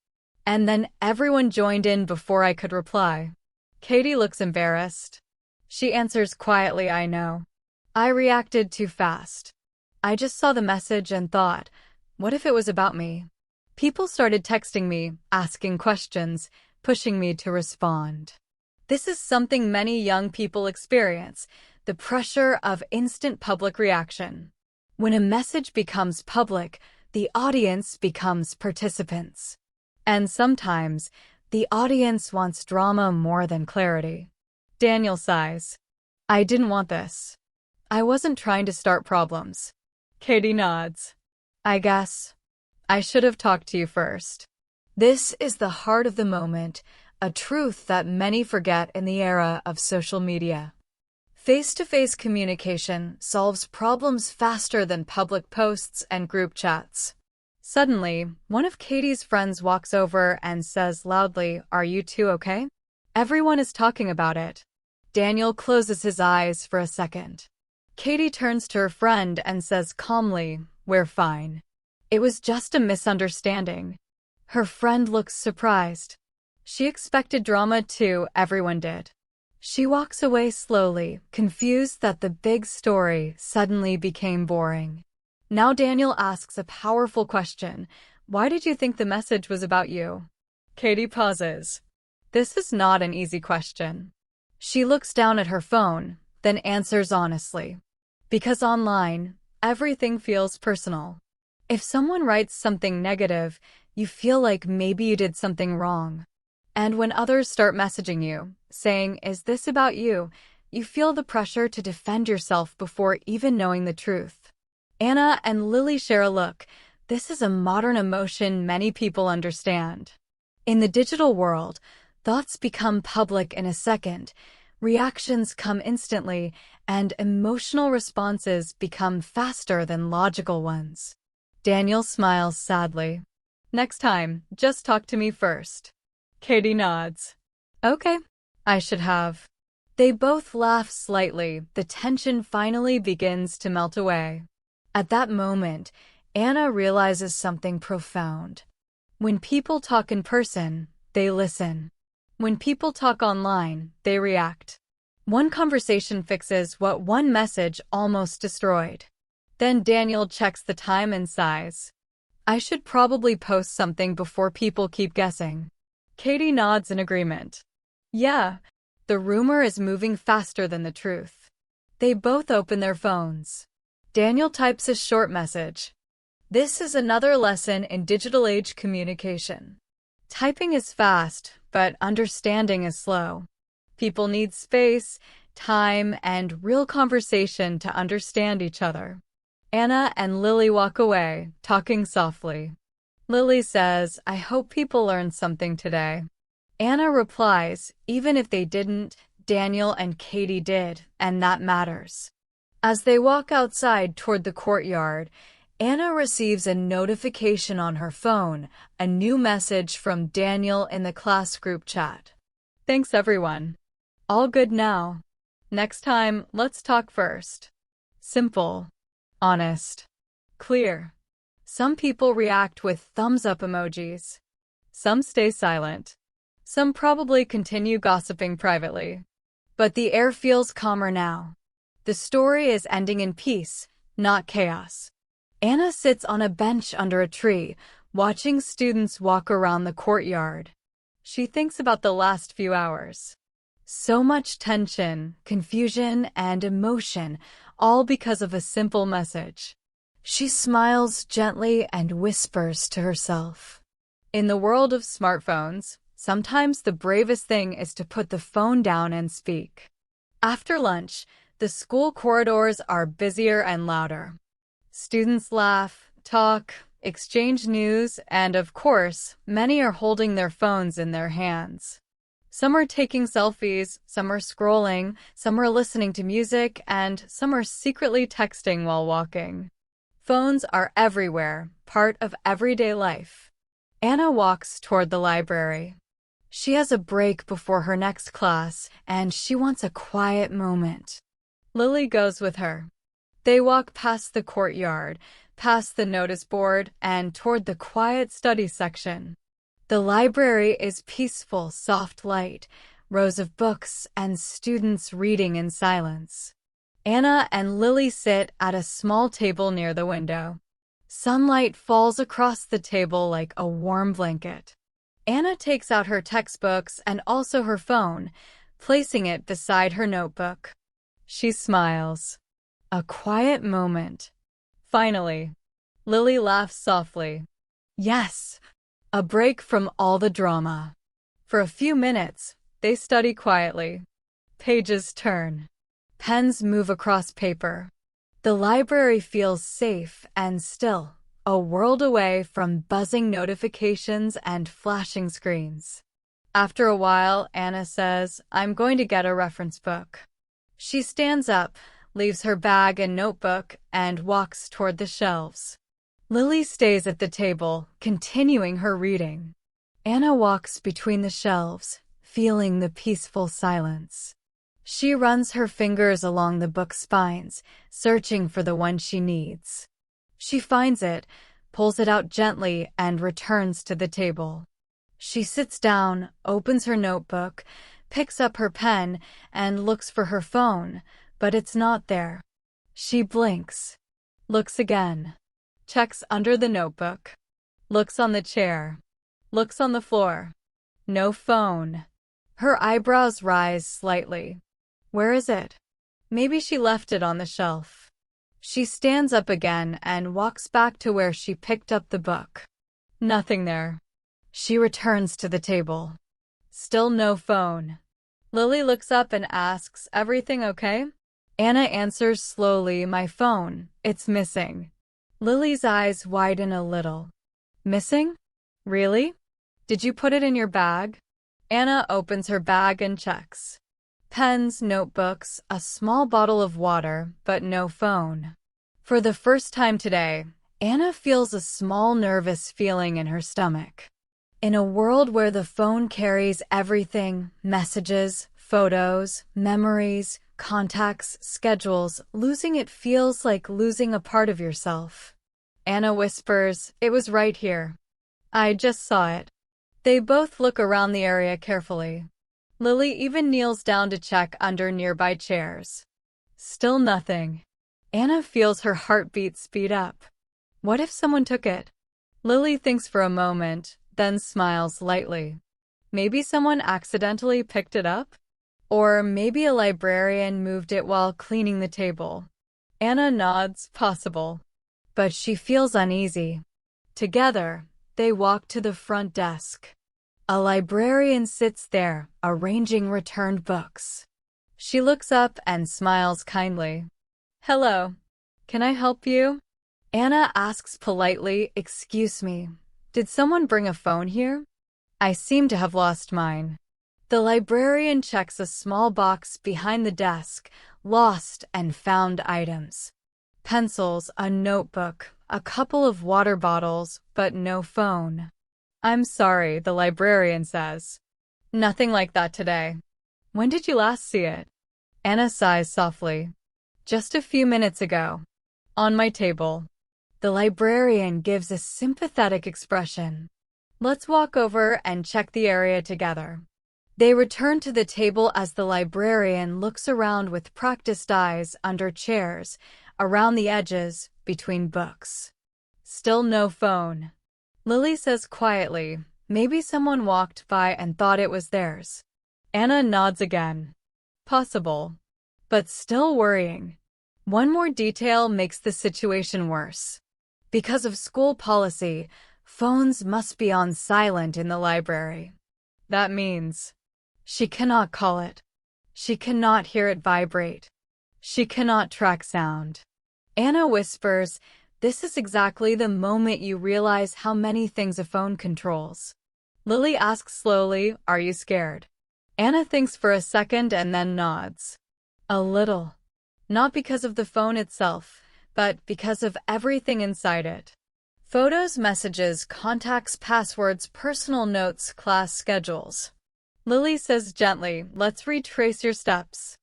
And then everyone joined in before I could reply. Katie looks embarrassed. She answers quietly, I know. I reacted too fast. I just saw the message and thought, what if it was about me? People started texting me, asking questions, pushing me to respond. This is something many young people experience, the pressure of instant public reaction. When a message becomes public, the audience becomes participants. And sometimes, the audience wants drama more than clarity. Daniel sighs. I didn't want this. I wasn't trying to start problems. Katie nods. I guess I should have talked to you first. This is the heart of the moment, a truth that many forget in the era of social media. Face-to-face communication solves problems faster than public posts and group chats. Suddenly, one of Katie's friends walks over and says loudly, "Are you two okay?" Everyone is talking about it. Daniel closes his eyes for a second. Katie turns to her friend and says calmly, "We're fine. It was just a misunderstanding." Her friend looks surprised. She expected drama too, everyone did. She walks away slowly, confused that the big story suddenly became boring. Now Daniel asks a powerful question. Why did you think the message was about you? Katie pauses. This is not an easy question. She looks down at her phone, then answers honestly. Because online, everything feels personal. If someone writes something negative, you feel like maybe you did something wrong. And when others start messaging you, saying, "Is this about you?" you feel the pressure to defend yourself before even knowing the truth. Anna and Lily share a look. This is a modern emotion many people understand. In the digital world, thoughts become public in a second, reactions come instantly, and emotional responses become faster than logical ones. Daniel smiles sadly. Next time, just talk to me first. Katie nods. Okay, I should have. They both laugh slightly. The tension finally begins to melt away. At that moment, Anna realizes something profound. When people talk in person, they listen. When people talk online, they react. One conversation fixes what one message almost destroyed. Then Daniel checks the time and sighs. I should probably post something before people keep guessing. Katie nods in agreement. Yeah, the rumor is moving faster than the truth. They both open their phones. Daniel types a short message. This is another lesson in digital age communication. Typing is fast, but understanding is slow. People need space, time, and real conversation to understand each other. Anna and Lily walk away, talking softly. Lily says, I hope people learned something today. Anna replies, even if they didn't, Daniel and Katie did, and that matters. As they walk outside toward the courtyard, Anna receives a notification on her phone, a new message from Daniel in the class group chat. Thanks everyone. All good now. Next time, let's talk first. Simple. Honest. Clear. Some people react with thumbs up emojis. Some stay silent. Some probably continue gossiping privately. But the air feels calmer now. The story is ending in peace, not chaos. Anna sits on a bench under a tree, watching students walk around the courtyard. She thinks about the last few hours. So much tension, confusion, and emotion, all because of a simple message. She smiles gently and whispers to herself. In the world of smartphones, sometimes the bravest thing is to put the phone down and speak. After lunch, the school corridors are busier and louder. Students laugh, talk, exchange news, and of course, many are holding their phones in their hands. Some are taking selfies, some are scrolling, some are listening to music, and some are secretly texting while walking. Phones are everywhere, part of everyday life. Anna walks toward the library. She has a break before her next class, and she wants a quiet moment. Lily goes with her. They walk past the courtyard, past the notice board, and toward the quiet study section. The library is peaceful, soft light, rows of books, and students reading in silence. Anna and Lily sit at a small table near the window. Sunlight falls across the table like a warm blanket. Anna takes out her textbooks and also her phone, placing it beside her notebook. She smiles. A quiet moment. Finally, Lily laughs softly. Yes, a break from all the drama. For a few minutes, they study quietly. Pages turn. Pens move across paper. The library feels safe and still, a world away from buzzing notifications and flashing screens. After a while, Anna says, "I'm going to get a reference book." She stands up, leaves her bag and notebook, and walks toward the shelves. Lily stays at the table, continuing her reading. Anna walks between the shelves, feeling the peaceful silence. She runs her fingers along the book spines, searching for the one she needs. She finds it, pulls it out gently, and returns to the table. She sits down, opens her notebook, picks up her pen, and looks for her phone, but it's not there. She blinks, looks again, checks under the notebook, looks on the chair, looks on the floor. No phone. Her eyebrows rise slightly. Where is it? Maybe she left it on the shelf. She stands up again and walks back to where she picked up the book. Nothing there. She returns to the table. Still no phone. Lily looks up and asks, "Everything okay?" Anna answers slowly, "My phone. It's missing." Lily's eyes widen a little. Missing? Really? Did you put it in your bag? Anna opens her bag and checks. Pens, notebooks, a small bottle of water, but no phone. For the first time today, Anna feels a small nervous feeling in her stomach. In a world where the phone carries everything, messages, photos, memories, contacts, schedules, losing it feels like losing a part of yourself. Anna whispers, "It was right here. I just saw it." They both look around the area carefully. Lily even kneels down to check under nearby chairs. Still nothing. Anna feels her heartbeat speed up. What if someone took it? Lily thinks for a moment, then smiles lightly. Maybe someone accidentally picked it up? Or maybe a librarian moved it while cleaning the table. Anna nods, possible. But she feels uneasy. Together, they walk to the front desk. A librarian sits there, arranging returned books. She looks up and smiles kindly. "Hello. Can I help you?" Anna asks politely, "Excuse me, did someone bring a phone here? I seem to have lost mine." The librarian checks a small box behind the desk, lost and found items. Pencils, a notebook, a couple of water bottles, but no phone. "I'm sorry," the librarian says. "Nothing like that today." "When did you last see it?" Anna sighs softly. "Just a few minutes ago. On my table." The librarian gives a sympathetic expression. "Let's walk over and check the area together." They return to the table as the librarian looks around with practiced eyes under chairs, around the edges, between books. Still no phone. Lily says quietly, "Maybe someone walked by and thought it was theirs." Anna nods again. Possible. But still worrying. One more detail makes the situation worse. Because of school policy, phones must be on silent in the library. That means she cannot call it. She cannot hear it vibrate. She cannot track sound. Anna whispers, "This is exactly the moment you realize how many things a phone controls." Lily asks slowly, "Are you scared?" Anna thinks for a second and then nods. A little. Not because of the phone itself, but because of everything inside it. Photos, messages, contacts, passwords, personal notes, class schedules. Lily says gently, "Let's retrace your steps.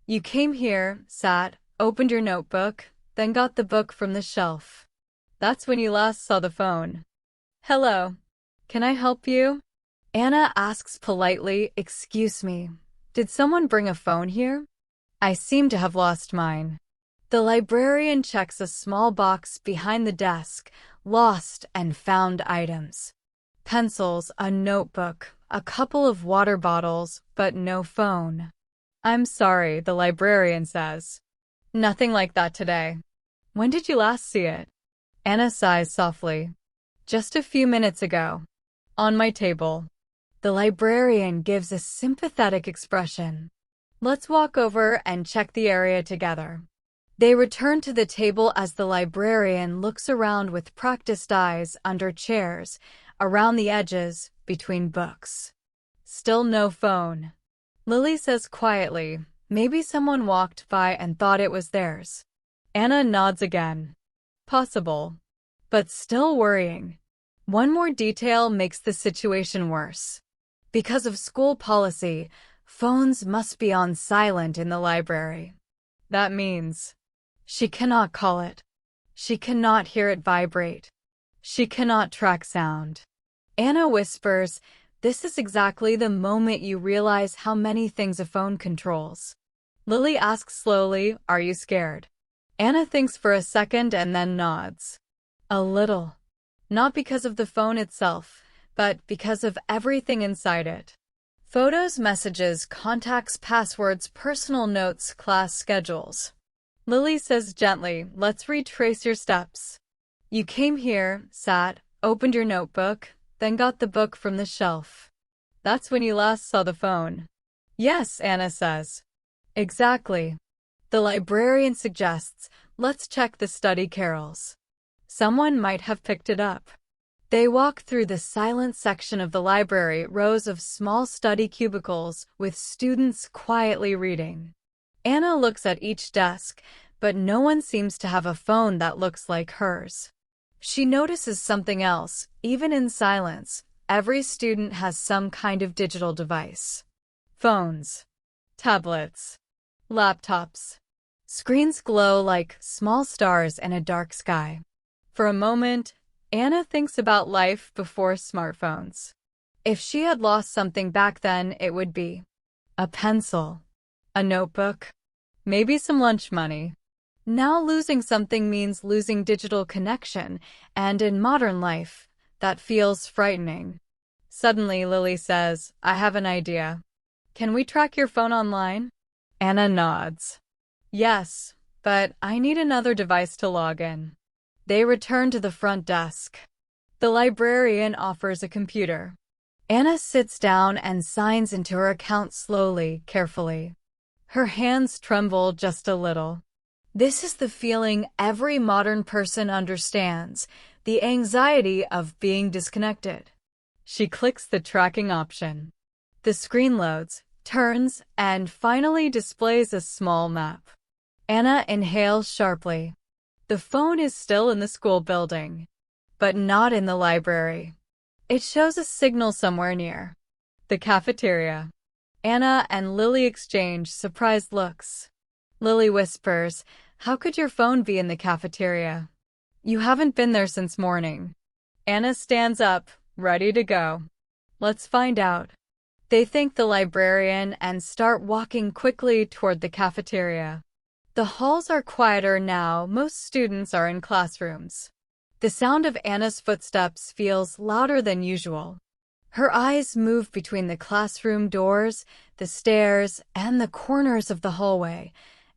You came here, sat, opened your notebook, then got the book from the shelf. That's when you last saw the phone." "Hello. Can I help you?" Anna asks politely, "Excuse me, did someone bring a phone here? I seem to have lost mine." The librarian checks a small box behind the desk, lost and found items. Pencils, a notebook, a couple of water bottles, but no phone. I'm sorry, the librarian says. Nothing like that today. When did you last see it? Anna sighs softly. Just a few minutes ago. On my table. The librarian gives a sympathetic expression. Let's walk over and check the area together. They return to the table as the librarian looks around with practiced eyes under chairs, around the edges, between books. Still no phone. Lily says quietly, maybe someone walked by and thought it was theirs. Anna nods again. Possible. But still worrying. One more detail makes the situation worse. Because of school policy, phones must be on silent in the library. That means she cannot call it. She cannot hear it vibrate. She cannot track sound. Anna whispers, this is exactly the moment you realize how many things a phone controls. Lily asks slowly, are you scared? Anna thinks for a second and then nods. A little. Not because of the phone itself, but because of everything inside it. Photos, messages, contacts, passwords, personal notes, class schedules. Lily says gently, let's retrace your steps. You came here, sat, opened your notebook, then got the book from the shelf. That's when you last saw the phone. Yes, Anna says. Exactly. The librarian suggests, let's check the study carrels. Someone might have picked it up. They walk through the silent section of the library, rows of small study cubicles with students quietly reading. Anna looks at each desk, but no one seems to have a phone that looks like hers. She notices something else, even in silence. Every student has some kind of digital device. Phones, tablets, laptops. Screens glow like small stars in a dark sky. For a moment, Anna thinks about life before smartphones. If she had lost something back then, it would be a pencil, a notebook, maybe some lunch money. Now losing something means losing digital connection, and in modern life, that feels frightening. Suddenly, Lily says, I have an idea. Can we track your phone online? Anna nods. Yes, but I need another device to log in. They return to the front desk. The librarian offers a computer. Anna sits down and signs into her account slowly, carefully. Her hands tremble just a little. This is the feeling every modern person understands, the anxiety of being disconnected. She clicks the tracking option. The screen loads, turns, and finally displays a small map. Anna inhales sharply. The phone is still in the school building, but not in the library. It shows a signal somewhere near the cafeteria. Anna and Lily exchange surprised looks. Lily whispers, how could your phone be in the cafeteria? You haven't been there since morning. Anna stands up, ready to go. Let's find out. They thank the librarian and start walking quickly toward the cafeteria. The halls are quieter now. Most students are in classrooms. The sound of Anna's footsteps feels louder than usual. Her eyes move between the classroom doors, the stairs, and the corners of the hallway,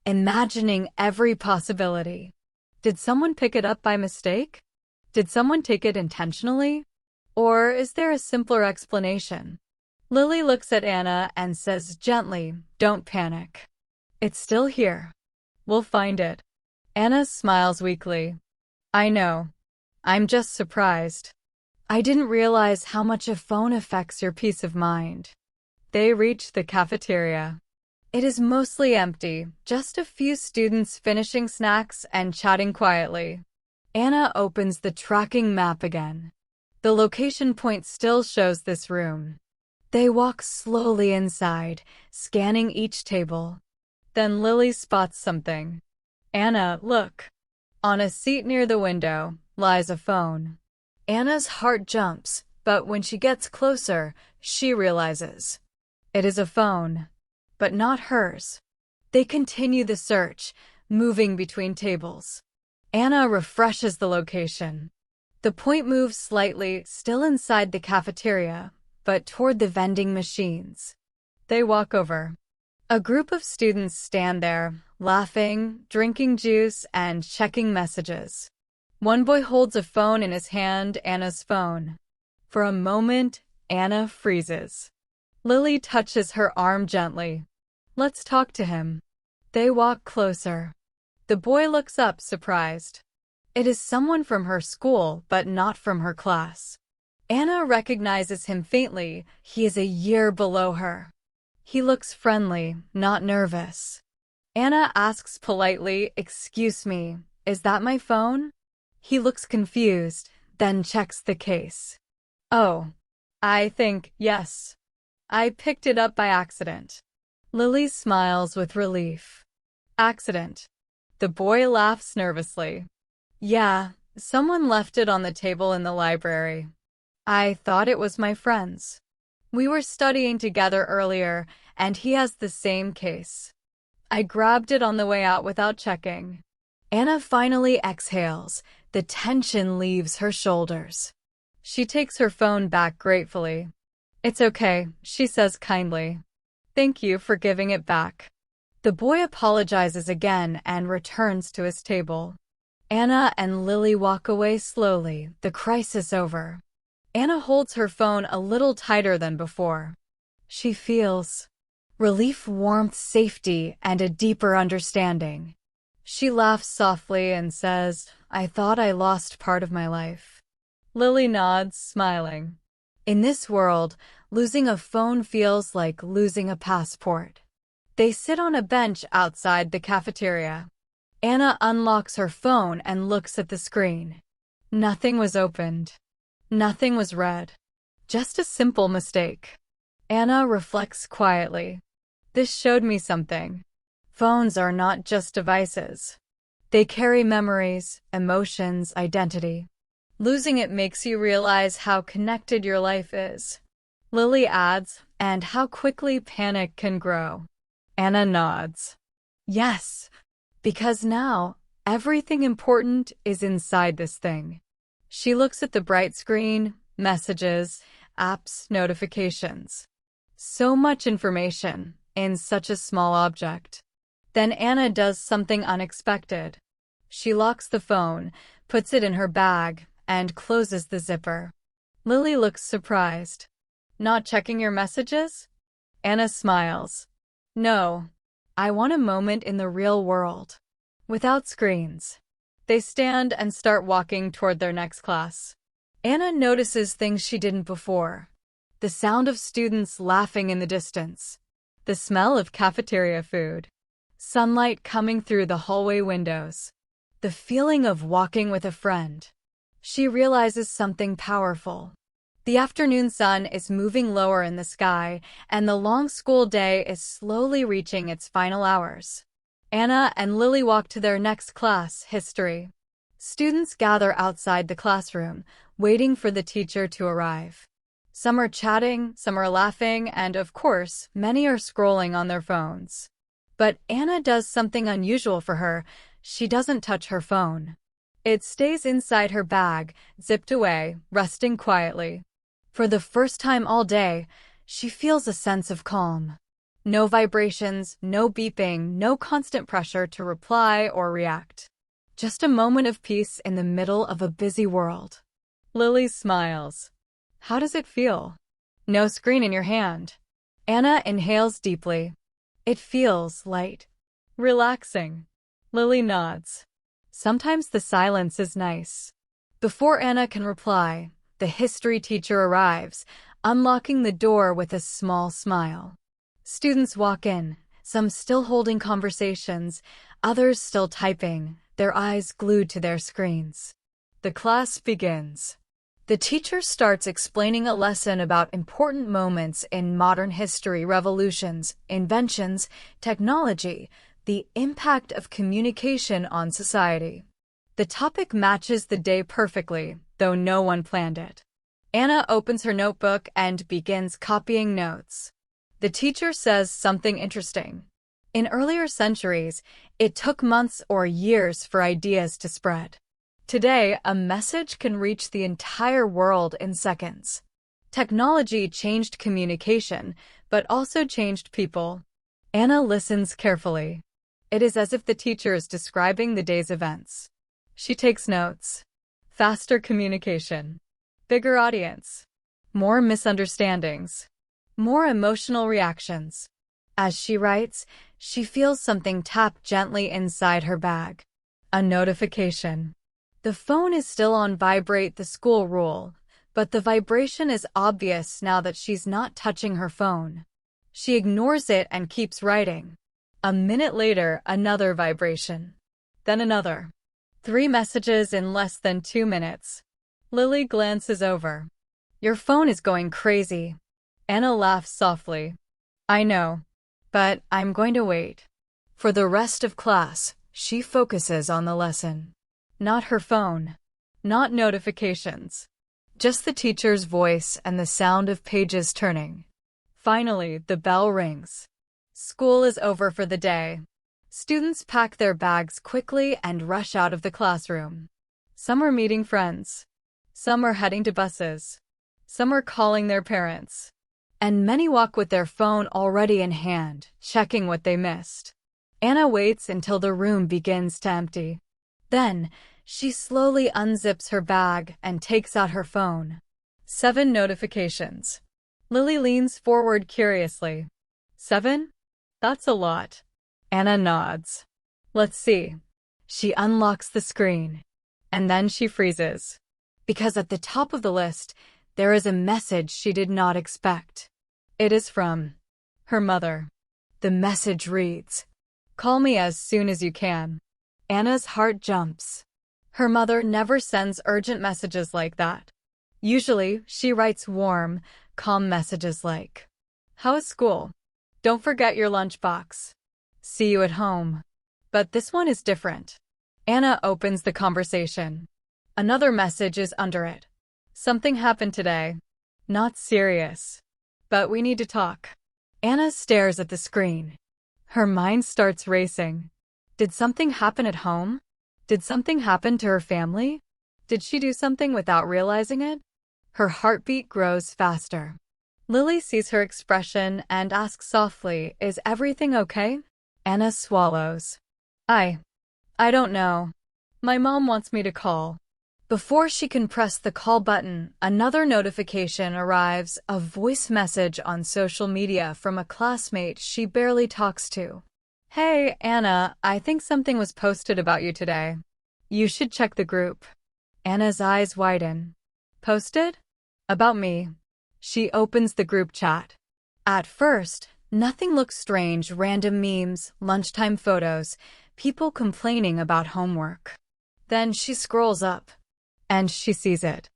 imagining every possibility. Did someone pick it up by mistake? Did someone take it intentionally? Or is there a simpler explanation? Lily looks at Anna and says gently, don't panic. It's still here. We'll find it. Anna smiles weakly. I know. I'm just surprised. I didn't realize how much a phone affects your peace of mind. They reach the cafeteria. It is mostly empty, just a few students finishing snacks and chatting quietly. Anna opens the tracking map again. The location point still shows this room. They walk slowly inside, scanning each table. Then Lily spots something. Anna, look. On a seat near the window lies a phone. Anna's heart jumps, but when she gets closer, she realizes it is a phone, but not hers. They continue the search, moving between tables. Anna refreshes the location. The point moves slightly, still inside the cafeteria, but toward the vending machines. They walk over. A group of students stand there, laughing, drinking juice, and checking messages. One boy holds a phone in his hand, Anna's phone. For a moment, Anna freezes. Lily touches her arm gently. Let's talk to him. They walk closer. The boy looks up, surprised. It is someone from her school, but not from her class. Anna recognizes him faintly. He is a year below her. He looks friendly, not nervous. Anna asks politely, "Excuse me, is that my phone?" He looks confused, then checks the case. "Oh, I think, yes. I picked it up by accident." Lily smiles with relief. "Accident?" The boy laughs nervously. "Yeah, someone left it on the table in the library. I thought it was my friend's. We were studying together earlier, and he has the same case. I grabbed it on the way out without checking." Anna finally exhales. The tension leaves her shoulders. She takes her phone back gratefully. "It's okay," she says kindly. "Thank you for giving it back." The boy apologizes again and returns to his table. Anna and Lily walk away slowly, the crisis over. Anna holds her phone a little tighter than before. She feels relief, warmth, safety, and a deeper understanding. She laughs softly and says, "I thought I lost part of my life." Lily nods, smiling. In this world, losing a phone feels like losing a passport. They sit on a bench outside the cafeteria. Anna unlocks her phone and looks at the screen. Nothing was opened. Nothing was read. Just a simple mistake. Anna reflects quietly. This showed me something. Phones are not just devices. They carry memories, emotions, identity. Losing it makes you realize how connected your life is. Lily adds, and how quickly panic can grow. Anna nods. Yes, because now everything important is inside this thing. She looks at the bright screen, messages, apps, notifications. So much information in such a small object. Then Anna does something unexpected. She locks the phone, puts it in her bag, and closes the zipper. Lily looks surprised. "Not checking your messages?" Anna smiles. "No, I want a moment in the real world. Without screens." They stand and start walking toward their next class. Anna notices things she didn't before. The sound of students laughing in the distance. The smell of cafeteria food. Sunlight coming through the hallway windows. The feeling of walking with a friend. She realizes something powerful. The afternoon sun is moving lower in the sky, and the long school day is slowly reaching its final hours. Anna and Lily walk to their next class, history. Students gather outside the classroom, waiting for the teacher to arrive. Some are chatting, some are laughing, and of course, many are scrolling on their phones. But Anna does something unusual for her. She doesn't touch her phone. It stays inside her bag, zipped away, resting quietly. For the first time all day, she feels a sense of calm. No vibrations, no beeping, no constant pressure to reply or react. Just a moment of peace in the middle of a busy world. Lily smiles. "How does it feel?" "No screen in your hand." Anna inhales deeply. "It feels light. Relaxing." Lily nods. Sometimes the silence is nice. Before Anna can reply, the history teacher arrives, unlocking the door with a small smile. Students walk in, some still holding conversations, others still typing, their eyes glued to their screens. The class begins. The teacher starts explaining a lesson about important moments in modern history, revolutions, inventions, technology, the impact of communication on society. The topic matches the day perfectly, though no one planned it. Anna opens her notebook and begins copying notes. The teacher says something interesting. In earlier centuries, it took months or years for ideas to spread. Today, a message can reach the entire world in seconds. Technology changed communication, but also changed people. Anna listens carefully. It is as if the teacher is describing the day's events. She takes notes. Faster communication. Bigger audience. More misunderstandings. More emotional reactions. As she writes, she feels something tap gently inside her bag. A notification. The phone is still on vibrate, the school rule, but the vibration is obvious now that she's not touching her phone. She ignores it and keeps writing. A minute later, another vibration. Then another. 3 messages in less than 2 minutes. Lily glances over. Your phone is going crazy. Anna laughs softly. I know, but I'm going to wait. For the rest of class, she focuses on the lesson. Not her phone. Not notifications. Just the teacher's voice and the sound of pages turning. Finally, the bell rings. School is over for the day. Students pack their bags quickly and rush out of the classroom. Some are meeting friends. Some are heading to buses. Some are calling their parents. And many walk with their phone already in hand, checking what they missed. Anna waits until the room begins to empty. Then, she slowly unzips her bag and takes out her phone. 7 notifications. Lily leans forward curiously. 7? That's a lot. Anna nods. Let's see. She unlocks the screen. And then she freezes. Because at the top of the list, there is a message she did not expect. It is from her mother. The message reads, "Call me as soon as you can." Anna's heart jumps. Her mother never sends urgent messages like that. Usually, she writes warm, calm messages like, "How is school? Don't forget your lunchbox. See you at home." But this one is different. Anna opens the conversation. Another message is under it. Something happened today. Not serious. But we need to talk. Anna stares at the screen. Her mind starts racing. Did something happen at home? Did something happen to her family? Did she do something without realizing it? Her heartbeat grows faster. Lily sees her expression and asks softly, "Is everything okay?" Anna swallows. I don't know. My mom wants me to call." Before she can press the call button, another notification arrives, a voice message on social media from a classmate she barely talks to. "Hey, Anna, I think something was posted about you today. You should check the group." Anna's eyes widen. Posted? About me. She opens the group chat. At first, nothing looks strange, random memes, lunchtime photos, people complaining about homework. Then she scrolls up. And she sees it.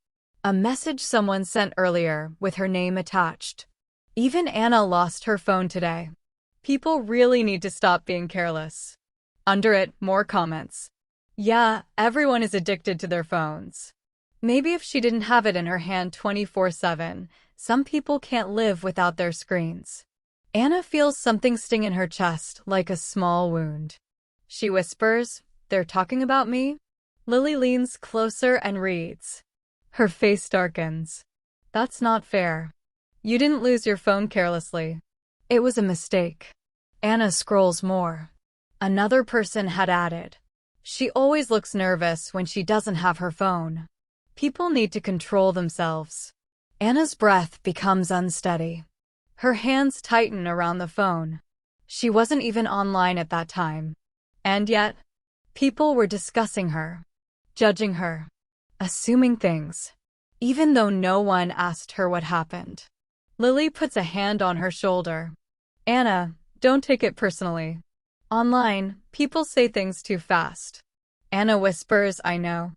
A message someone sent earlier, with her name attached. Even Anna lost her phone today. People really need to stop being careless. Under it, more comments. Yeah, everyone is addicted to their phones. Maybe if she didn't have it in her hand 24/7, some people can't live without their screens. Anna feels something sting in her chest, like a small wound. She whispers, "They're talking about me?" Lily leans closer and reads. Her face darkens. "That's not fair. You didn't lose your phone carelessly. It was a mistake." Anna scrolls more. Another person had added. "She always looks nervous when she doesn't have her phone. People need to control themselves." Anna's breath becomes unsteady. Her hands tighten around the phone. She wasn't even online at that time. And yet, people were discussing her. Judging her. Assuming things. Even though no one asked her what happened. Lily puts a hand on her shoulder. "Anna, don't take it personally. Online, people say things too fast." Anna whispers, "I know.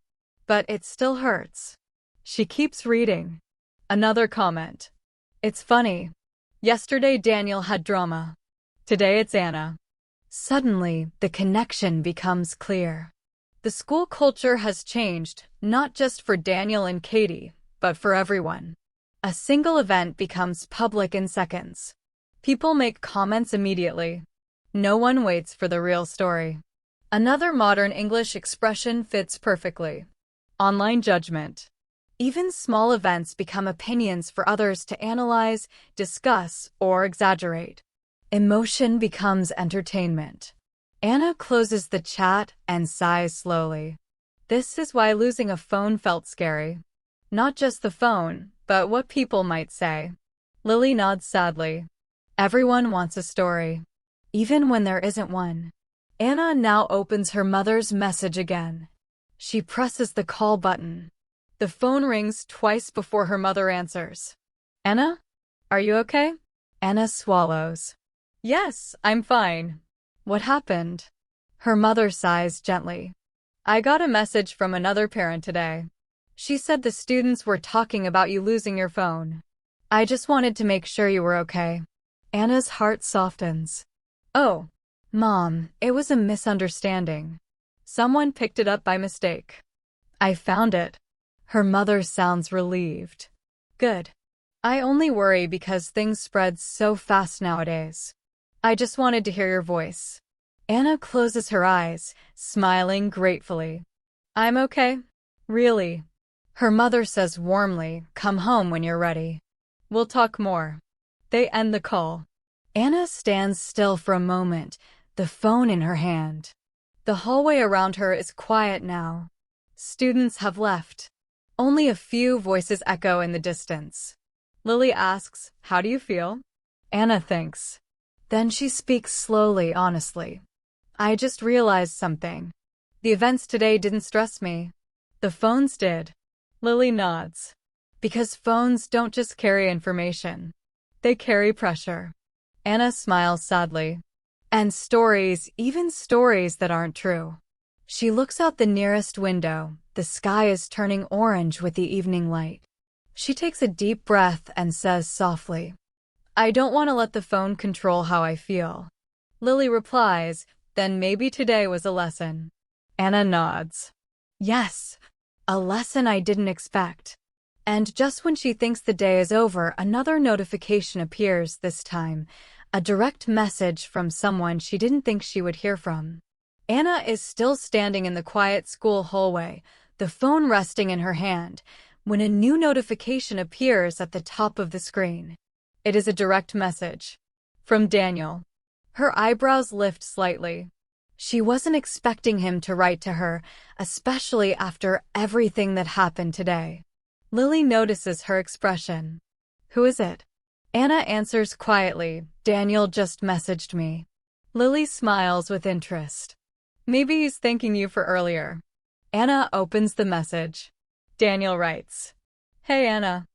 But it still hurts." She keeps reading. Another comment. "It's funny. Yesterday Daniel had drama. Today it's Anna." Suddenly, the connection becomes clear. The school culture has changed, not just for Daniel and Katie, but for everyone. A single event becomes public in seconds. People make comments immediately. No one waits for the real story. Another modern English expression fits perfectly. Online judgment. Even small events become opinions for others to analyze, discuss, or exaggerate. Emotion becomes entertainment. Anna closes the chat and sighs slowly. This is why losing a phone felt scary. Not just the phone, but what people might say. Lily nods sadly. Everyone wants a story, even when there isn't one. Anna now opens her mother's message again. She presses the call button. The phone rings twice before her mother answers. Anna? Are you okay? Anna swallows. Yes, I'm fine. What happened? Her mother sighs gently. I got a message from another parent today. She said the students were talking about you losing your phone. I just wanted to make sure you were okay. Anna's heart softens. Oh, Mom, it was a misunderstanding. Someone picked it up by mistake. I found it. Her mother sounds relieved. Good. I only worry because things spread so fast nowadays. I just wanted to hear your voice. Anna closes her eyes, smiling gratefully. I'm okay. Really. Her mother says warmly, come home when you're ready. We'll talk more. They end the call. Anna stands still for a moment, the phone in her hand. The hallway around her is quiet now. Students have left. Only a few voices echo in the distance. Lily asks, how do you feel? Anna thinks. Then she speaks slowly, honestly. I just realized something. The events today didn't stress me. The phones did. Lily nods. Because phones don't just carry information. They carry pressure. Anna smiles sadly. And stories, even stories that aren't true. She looks out the nearest window. The sky is turning orange with the evening light. She takes a deep breath and says softly, I don't want to let the phone control how I feel. Lily replies, then maybe today was a lesson. Anna nods. Yes, a lesson I didn't expect. And just when she thinks the day is over, another notification appears this time. A direct message from someone she didn't think she would hear from. Anna is still standing in the quiet school hallway, the phone resting in her hand, when a new notification appears at the top of the screen. It is a direct message. From Daniel. Her eyebrows lift slightly. She wasn't expecting him to write to her, especially after everything that happened today. Lily notices her expression. Who is it? Anna answers quietly, Daniel just messaged me. Lily smiles with interest. Maybe he's thanking you for earlier. Anna opens the message. Daniel writes, Hey Anna.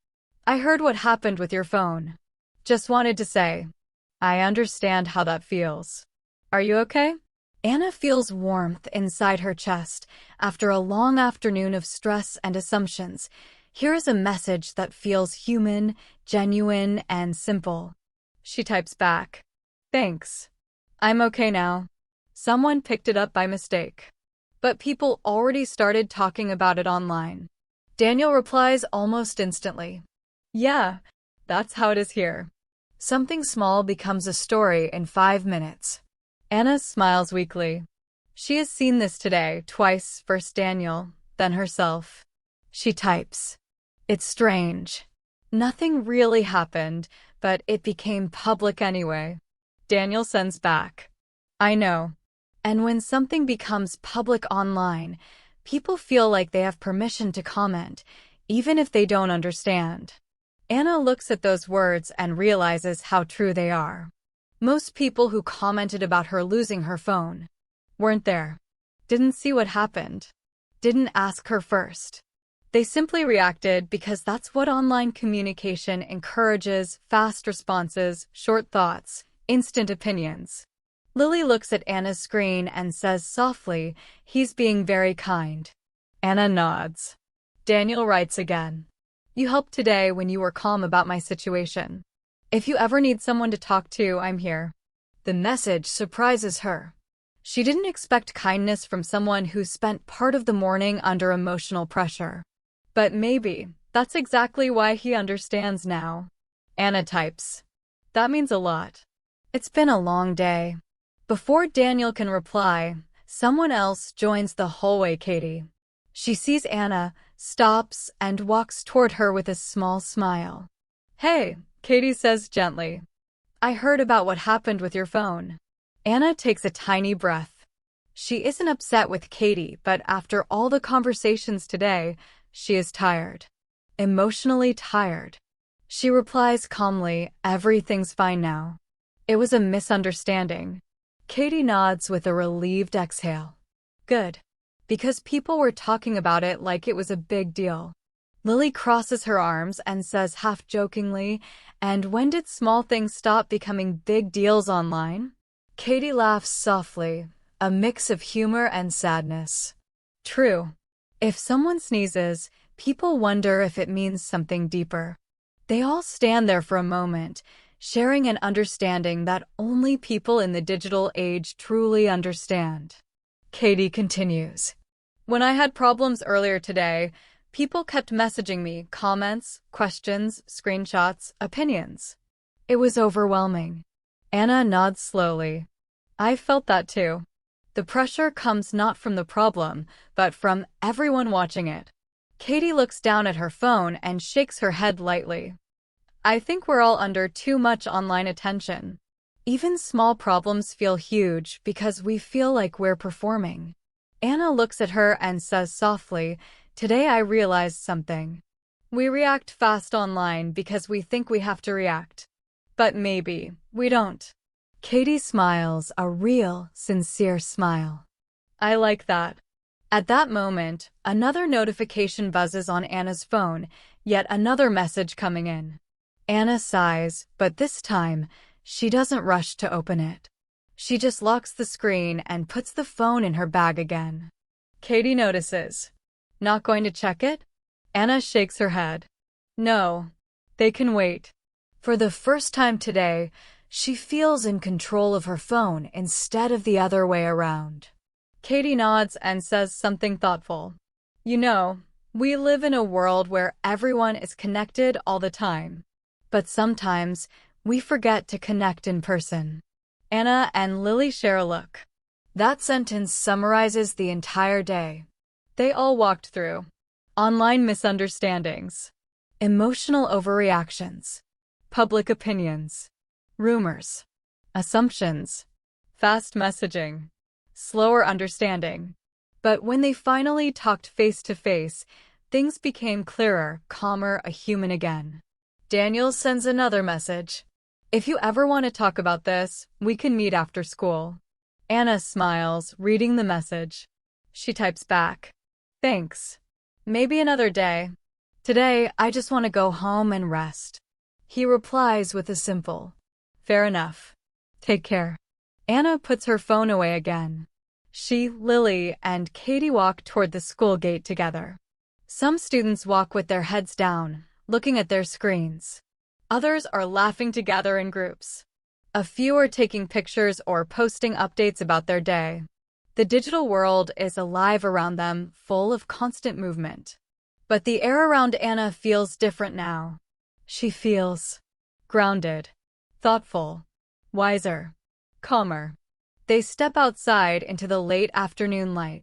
I heard what happened with your phone. Just wanted to say, I understand how that feels. Are you okay? Anna feels warmth inside her chest. After a long afternoon of stress and assumptions, here is a message that feels human, genuine, and simple. She types back, Thanks. I'm okay now. Someone picked it up by mistake. But people already started talking about it online. Daniel replies almost instantly. Yeah, that's how it is here. Something small becomes a story in 5 minutes. Anna smiles weakly. She has seen this today, twice, first Daniel, then herself. She types. It's strange. Nothing really happened, but it became public anyway. Daniel sends back. I know. And when something becomes public online, people feel like they have permission to comment, even if they don't understand. Anna looks at those words and realizes how true they are. Most people who commented about her losing her phone weren't there, didn't see what happened, didn't ask her first. They simply reacted because that's what online communication encourages: fast responses, short thoughts, instant opinions. Lily looks at Anna's screen and says softly, he's being very kind. Anna nods. Daniel writes again. You helped today when you were calm about my situation. If you ever need someone to talk to, I'm here. The message surprises her. She didn't expect kindness from someone who spent part of the morning under emotional pressure. But maybe that's exactly why he understands now. Anna types. That means a lot. It's been a long day. Before Daniel can reply, someone else joins the hallway. Katie. She sees Anna, stops, and walks toward her with a small smile. "Hey," Katie says gently. "I heard about what happened with your phone." Anna takes a tiny breath. She isn't upset with Katie, but after all the conversations today, she is tired. Emotionally tired. She replies calmly, "Everything's fine now. It was a misunderstanding." Katie nods with a relieved exhale. "Good. Because people were talking about it like it was a big deal." Lily crosses her arms and says half-jokingly, "And when did small things stop becoming big deals online?" Katie laughs softly, a mix of humor and sadness. "True. If someone sneezes, people wonder if it means something deeper." They all stand there for a moment, sharing an understanding that only people in the digital age truly understand. Katie continues. "When I had problems earlier today, people kept messaging me, comments, questions, screenshots, opinions. It was overwhelming." Anna nods slowly. "I felt that too. The pressure comes not from the problem, but from everyone watching it." Katie looks down at her phone and shakes her head lightly. "I think we're all under too much online attention. Even small problems feel huge because we feel like we're performing." Anna looks at her and says softly, "Today I realized something. We react fast online because we think we have to react. But maybe we don't." Katie smiles, a real, sincere smile. "I like that." At that moment, another notification buzzes on Anna's phone, yet another message coming in. Anna sighs, but this time, she doesn't rush to open it. She just locks the screen and puts the phone in her bag again. Katie notices. "Not going to check it?" Anna shakes her head. "No, they can wait." For the first time today, she feels in control of her phone instead of the other way around. Katie nods and says something thoughtful. "You know, we live in a world where everyone is connected all the time. But sometimes, we forget to connect in person." Anna and Lily share a look. That sentence summarizes the entire day. They all walked through online misunderstandings, emotional overreactions, public opinions, rumors, assumptions, fast messaging, slower understanding. But when they finally talked face to face, things became clearer, calmer, a human again. Daniel sends another message. "If you ever want to talk about this, we can meet after school." Anna smiles, reading the message. She types back, "Thanks. Maybe another day. Today, I just want to go home and rest." He replies with a simple, "Fair enough. Take care." Anna puts her phone away again. She, Lily, and Katie walk toward the school gate together. Some students walk with their heads down, looking at their screens. Others are laughing together in groups. A few are taking pictures or posting updates about their day. The digital world is alive around them, full of constant movement. But the air around Anna feels different now. She feels grounded, thoughtful, wiser, calmer. They step outside into the late afternoon light.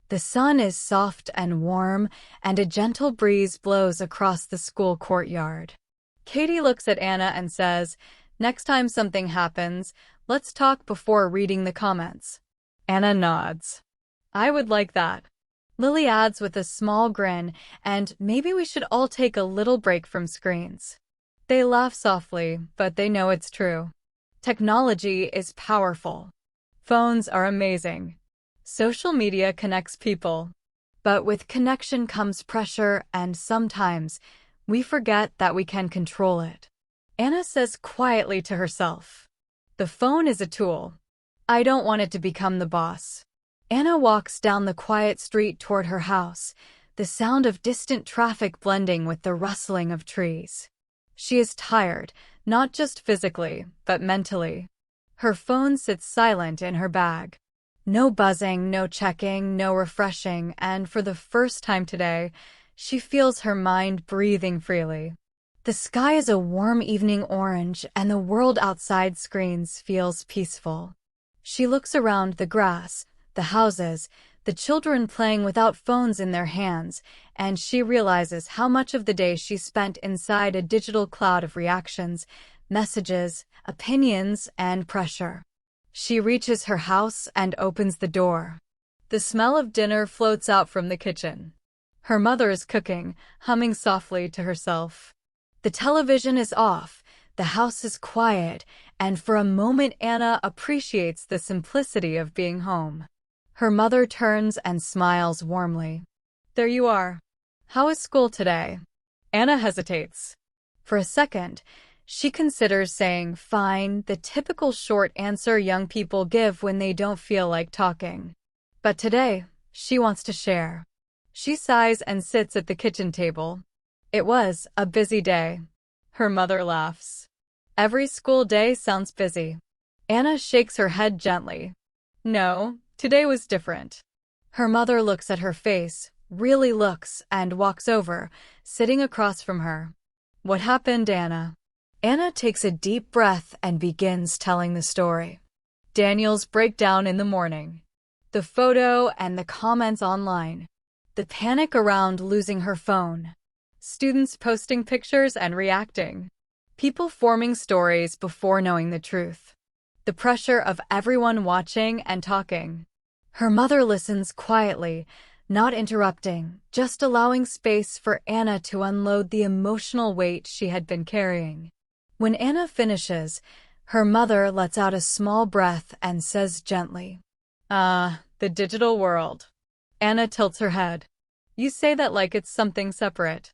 The sun is soft and warm, and a gentle breeze blows across the school courtyard. Katie looks at Anna and says, "Next time something happens, let's talk before reading the comments." Anna nods. "I would like that." Lily adds with a small grin, "And maybe we should all take a little break from screens." They laugh softly, but they know it's true. Technology is powerful. Phones are amazing. Social media connects people. But with connection comes pressure, and sometimes we forget that we can control it. Anna says quietly to herself, "The phone is a tool. I don't want it to become the boss." Anna walks down the quiet street toward her house, the sound of distant traffic blending with the rustling of trees. She is tired, not just physically, but mentally. Her phone sits silent in her bag. No buzzing, no checking, no refreshing, and for the first time today, she feels her mind breathing freely. The sky is a warm evening orange, and the world outside screens feels peaceful. She looks around the grass, the houses, the children playing without phones in their hands, and she realizes how much of the day she spent inside a digital cloud of reactions, messages, opinions, and pressure. She reaches her house and opens the door. The smell of dinner floats out from the kitchen. Her mother is cooking, humming softly to herself. The television is off, the house is quiet, and for a moment Anna appreciates the simplicity of being home. Her mother turns and smiles warmly. "There you are. How is school today?" Anna hesitates. For a second, she considers saying, "Fine," the typical short answer young people give when they don't feel like talking. But today, she wants to share. She sighs and sits at the kitchen table. It was a busy day. Her mother laughs. "Every school day sounds busy." Anna shakes her head gently. "No, today was different." Her mother looks at her face, really looks, and walks over, sitting across from her. "What happened, Anna?" Anna takes a deep breath and begins telling the story. Daniel's breakdown in the morning. The photo and the comments online. The panic around losing her phone. Students posting pictures and reacting. People forming stories before knowing the truth. The pressure of everyone watching and talking. Her mother listens quietly, not interrupting, just allowing space for Anna to unload the emotional weight she had been carrying. When Anna finishes, her mother lets out a small breath and says gently, the digital world." Anna tilts her head. "You say that like it's something separate."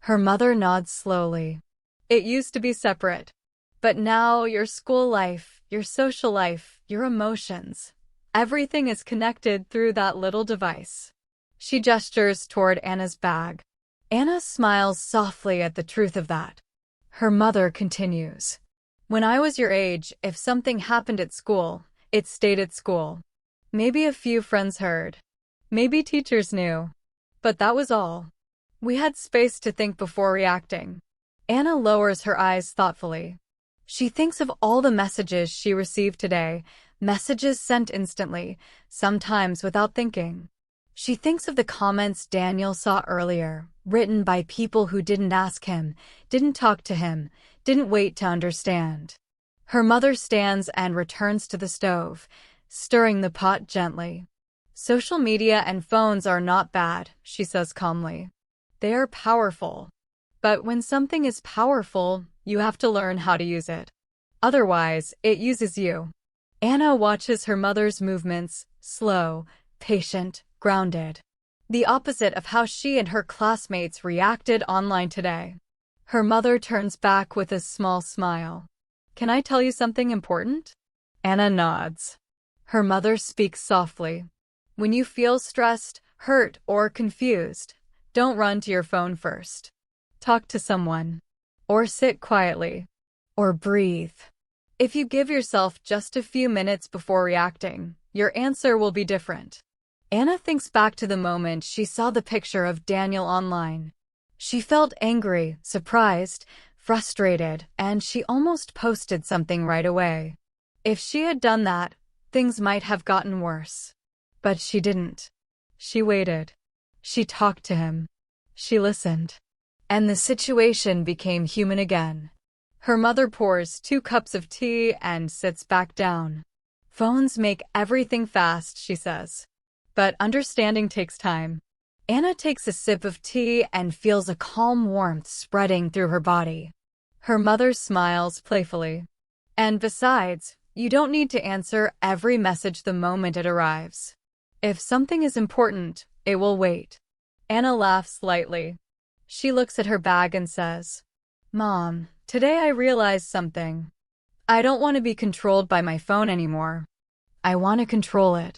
Her mother nods slowly. "It used to be separate. But now your school life, your social life, your emotions, everything is connected through that little device." She gestures toward Anna's bag. Anna smiles softly at the truth of that. Her mother continues. "When I was your age, if something happened at school, it stayed at school. Maybe a few friends heard. Maybe teachers knew. But that was all. We had space to think before reacting." Anna lowers her eyes thoughtfully. She thinks of all the messages she received today, messages sent instantly, sometimes without thinking. She thinks of the comments Daniel saw earlier, written by people who didn't ask him, didn't talk to him, didn't wait to understand. Her mother stands and returns to the stove, stirring the pot gently. "Social media and phones are not bad," she says calmly. "They are powerful. But when something is powerful, you have to learn how to use it. Otherwise, it uses you." Anna watches her mother's movements, slow, patient, grounded. The opposite of how she and her classmates reacted online today. Her mother turns back with a small smile. "Can I tell you something important?" Anna nods. Her mother speaks softly. "When you feel stressed, hurt, or confused, don't run to your phone first. Talk to someone. Or sit quietly. Or breathe. If you give yourself just a few minutes before reacting, your answer will be different." Anna thinks back to the moment she saw the picture of Daniel online. She felt angry, surprised, frustrated, and she almost posted something right away. If she had done that, things might have gotten worse. But she didn't. She waited. She talked to him. She listened. And the situation became human again. Her mother pours 2 cups of tea and sits back down. "Phones make everything fast," she says. "But understanding takes time." Anna takes a sip of tea and feels a calm warmth spreading through her body. Her mother smiles playfully. "And besides, you don't need to answer every message the moment it arrives. If something is important, it will wait." Anna laughs lightly. She looks at her bag and says, "Mom, today I realized something. I don't want to be controlled by my phone anymore. I want to control it."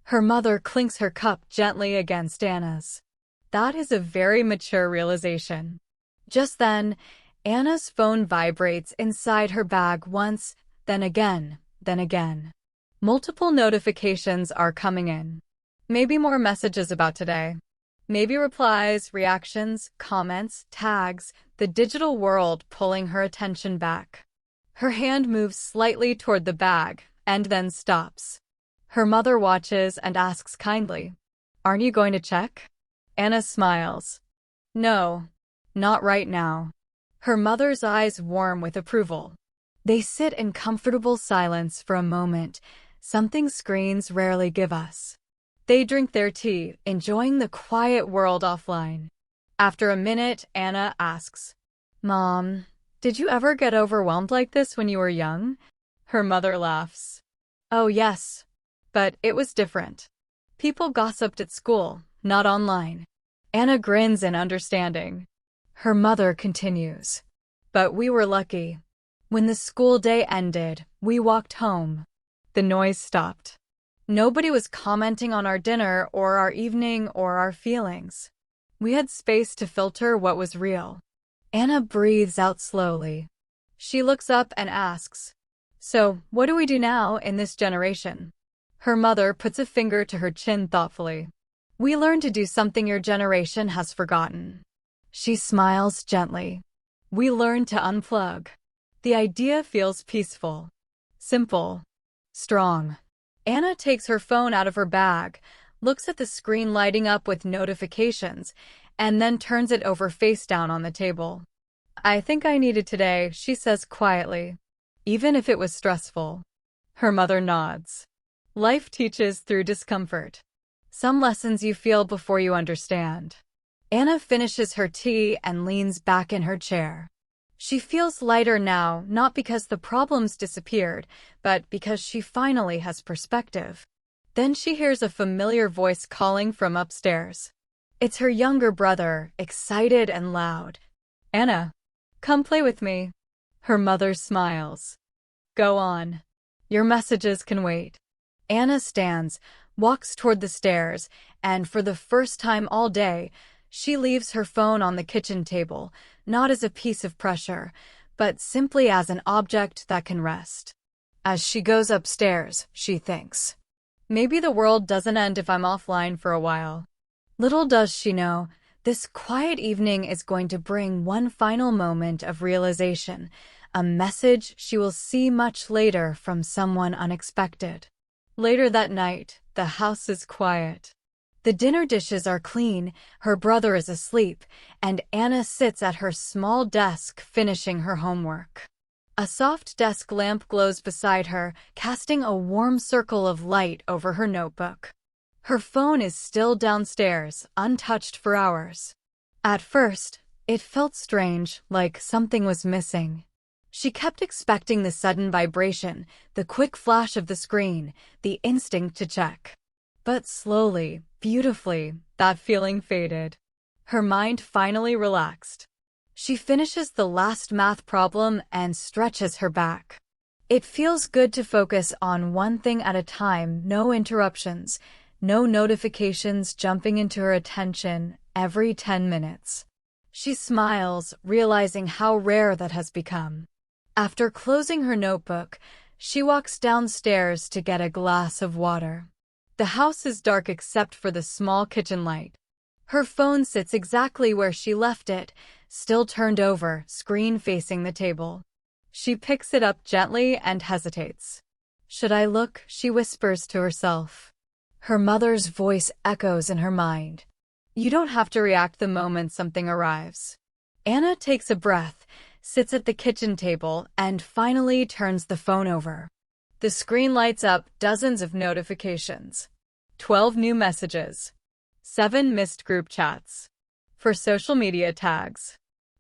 Her mother clinks her cup gently against Anna's. That is a very mature realization. Just then, Anna's phone vibrates inside her bag once, then again, then again. Multiple notifications are coming in. Maybe more messages about today. Maybe replies, reactions, comments, tags, the digital world pulling her attention back. Her hand moves slightly toward the bag, and then stops. Her mother watches and asks kindly, Aren't you going to check? Anna smiles. No, not right now. Her mother's eyes warm with approval. They sit in comfortable silence for a moment, something screens rarely give us. They drink their tea, enjoying the quiet world offline. After a minute, Anna asks, Mom, did you ever get overwhelmed like this when you were young? Her mother laughs. Oh yes, but it was different. People gossiped at school, not online. Anna grins in understanding. Her mother continues. But we were lucky. When the school day ended, we walked home. The noise stopped. Nobody was commenting on our dinner or our evening or our feelings. We had space to filter what was real. Anna breathes out slowly. She looks up and asks, So, what do we do now in this generation? Her mother puts a finger to her chin thoughtfully. We learn to do something your generation has forgotten. She smiles gently. We learn to unplug. The idea feels peaceful, simple, strong. Anna takes her phone out of her bag, looks at the screen lighting up with notifications, and then turns it over face down on the table. I think I needed today, she says quietly, even if it was stressful. Her mother nods. Life teaches through discomfort. Some lessons you feel before you understand. Anna finishes her tea and leans back in her chair. She feels lighter now, not because the problems disappeared, but because she finally has perspective. Then she hears a familiar voice calling from upstairs. It's her younger brother, excited and loud. Anna, come play with me. Her mother smiles. Go on. Your messages can wait. Anna stands, walks toward the stairs, and for the first time all day, she leaves her phone on the kitchen table, not as a piece of pressure, but simply as an object that can rest. As she goes upstairs, she thinks, maybe the world doesn't end if I'm offline for a while. Little does she know, this quiet evening is going to bring one final moment of realization, a message she will see much later from someone unexpected. Later that night, the house is quiet. The dinner dishes are clean, her brother is asleep, and Anna sits at her small desk finishing her homework. A soft desk lamp glows beside her, casting a warm circle of light over her notebook. Her phone is still downstairs, untouched for hours. At first, it felt strange, like something was missing. She kept expecting the sudden vibration, the quick flash of the screen, the instinct to check. But slowly, beautifully, that feeling faded. Her mind finally relaxed. She finishes the last math problem and stretches her back. It feels good to focus on one thing at a time, no interruptions, no notifications jumping into her attention every 10 minutes. She smiles, realizing how rare that has become. After closing her notebook, she walks downstairs to get a glass of water. The house is dark except for the small kitchen light. Her phone sits exactly where she left it, still turned over, screen facing the table. She picks it up gently and hesitates. Should I look? She whispers to herself. Her mother's voice echoes in her mind. You don't have to react the moment something arrives. Anna takes a breath, sits at the kitchen table, and finally turns the phone over. The screen lights up dozens of notifications. 12 new messages. 7 missed group chats. 4 social media tags.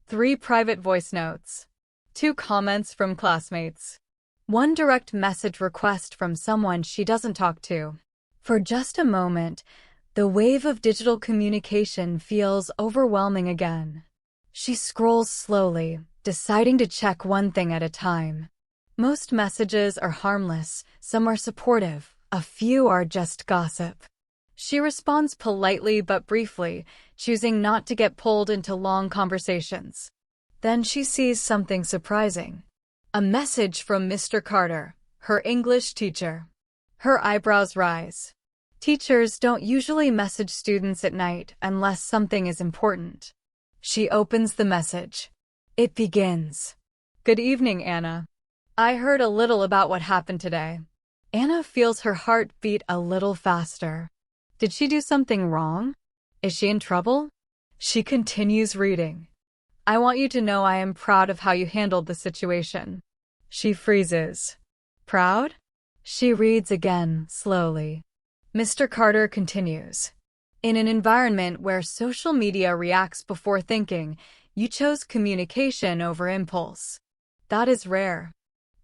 3 private voice notes. 2 comments from classmates. 1 direct message request from someone she doesn't talk to. For just a moment, the wave of digital communication feels overwhelming again. She scrolls slowly, deciding to check one thing at a time. Most messages are harmless, some are supportive, a few are just gossip. She responds politely but briefly, choosing not to get pulled into long conversations. Then she sees something surprising. A message from Mr. Carter, her English teacher. Her eyebrows rise. Teachers don't usually message students at night unless something is important. She opens the message. It begins. Good evening, Anna. I heard a little about what happened today. Anna feels her heart beat a little faster. Did she do something wrong? Is she in trouble? She continues reading. I want you to know I am proud of how you handled the situation. She freezes. Proud? She reads again, slowly. Mr. Carter continues. In an environment where social media reacts before thinking, you chose communication over impulse. That is rare.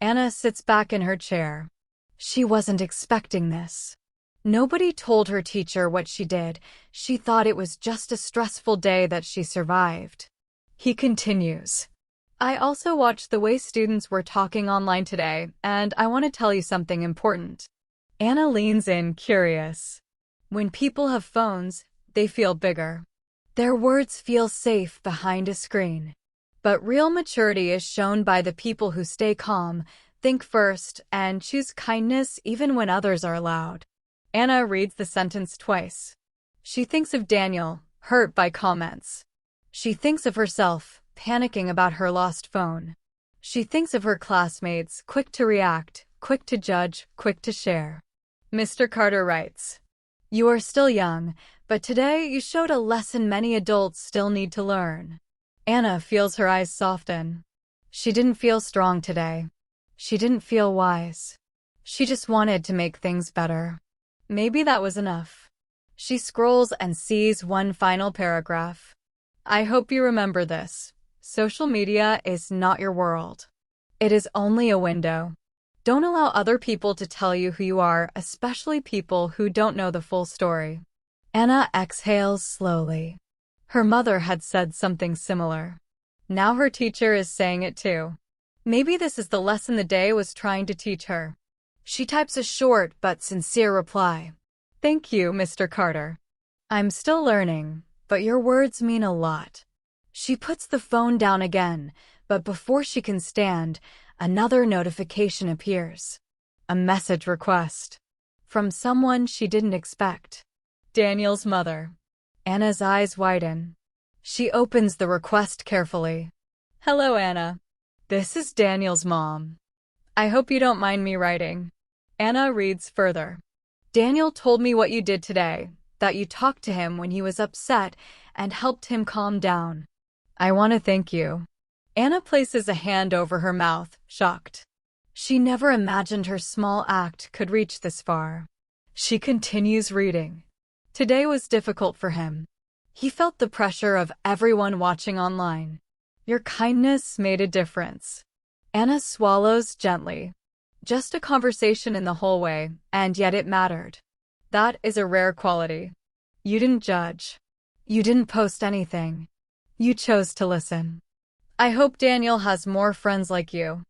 Anna sits back in her chair. She wasn't expecting this. Nobody told her teacher what she did. She thought it was just a stressful day that she survived. He continues. I also watched the way students were talking online today, and I want to tell you something important. Anna leans in, curious. When people have phones, they feel bigger. Their words feel safe behind a screen. But real maturity is shown by the people who stay calm, think first, and choose kindness even when others are loud. Anna reads the sentence twice. She thinks of Daniel, hurt by comments. She thinks of herself, panicking about her lost phone. She thinks of her classmates, quick to react, quick to judge, quick to share. Mr. Carter writes, you are still young, but today you showed a lesson many adults still need to learn. Anna feels her eyes soften. She didn't feel strong today. She didn't feel wise. She just wanted to make things better. Maybe that was enough. She scrolls and sees one final paragraph. I hope you remember this. Social media is not your world. It is only a window. Don't allow other people to tell you who you are, especially people who don't know the full story. Anna exhales slowly. Her mother had said something similar. Now her teacher is saying it too. Maybe this is the lesson the day was trying to teach her. She types a short but sincere reply. Thank you, Mr. Carter. I'm still learning, but your words mean a lot. She puts the phone down again, but before she can stand, another notification appears. A message request. From someone she didn't expect. Daniel's mother. Anna's eyes widen. She opens the request carefully. Hello, Anna. This is Daniel's mom. I hope you don't mind me writing. Anna reads further. Daniel told me what you did today, that you talked to him when he was upset and helped him calm down. I want to thank you. Anna places a hand over her mouth, shocked. She never imagined her small act could reach this far. She continues reading. Today was difficult for him. He felt the pressure of everyone watching online. Your kindness made a difference. Anna swallows gently. Just a conversation in the hallway, and yet it mattered. That is a rare quality. You didn't judge. You didn't post anything. You chose to listen. I hope Daniel has more friends like you.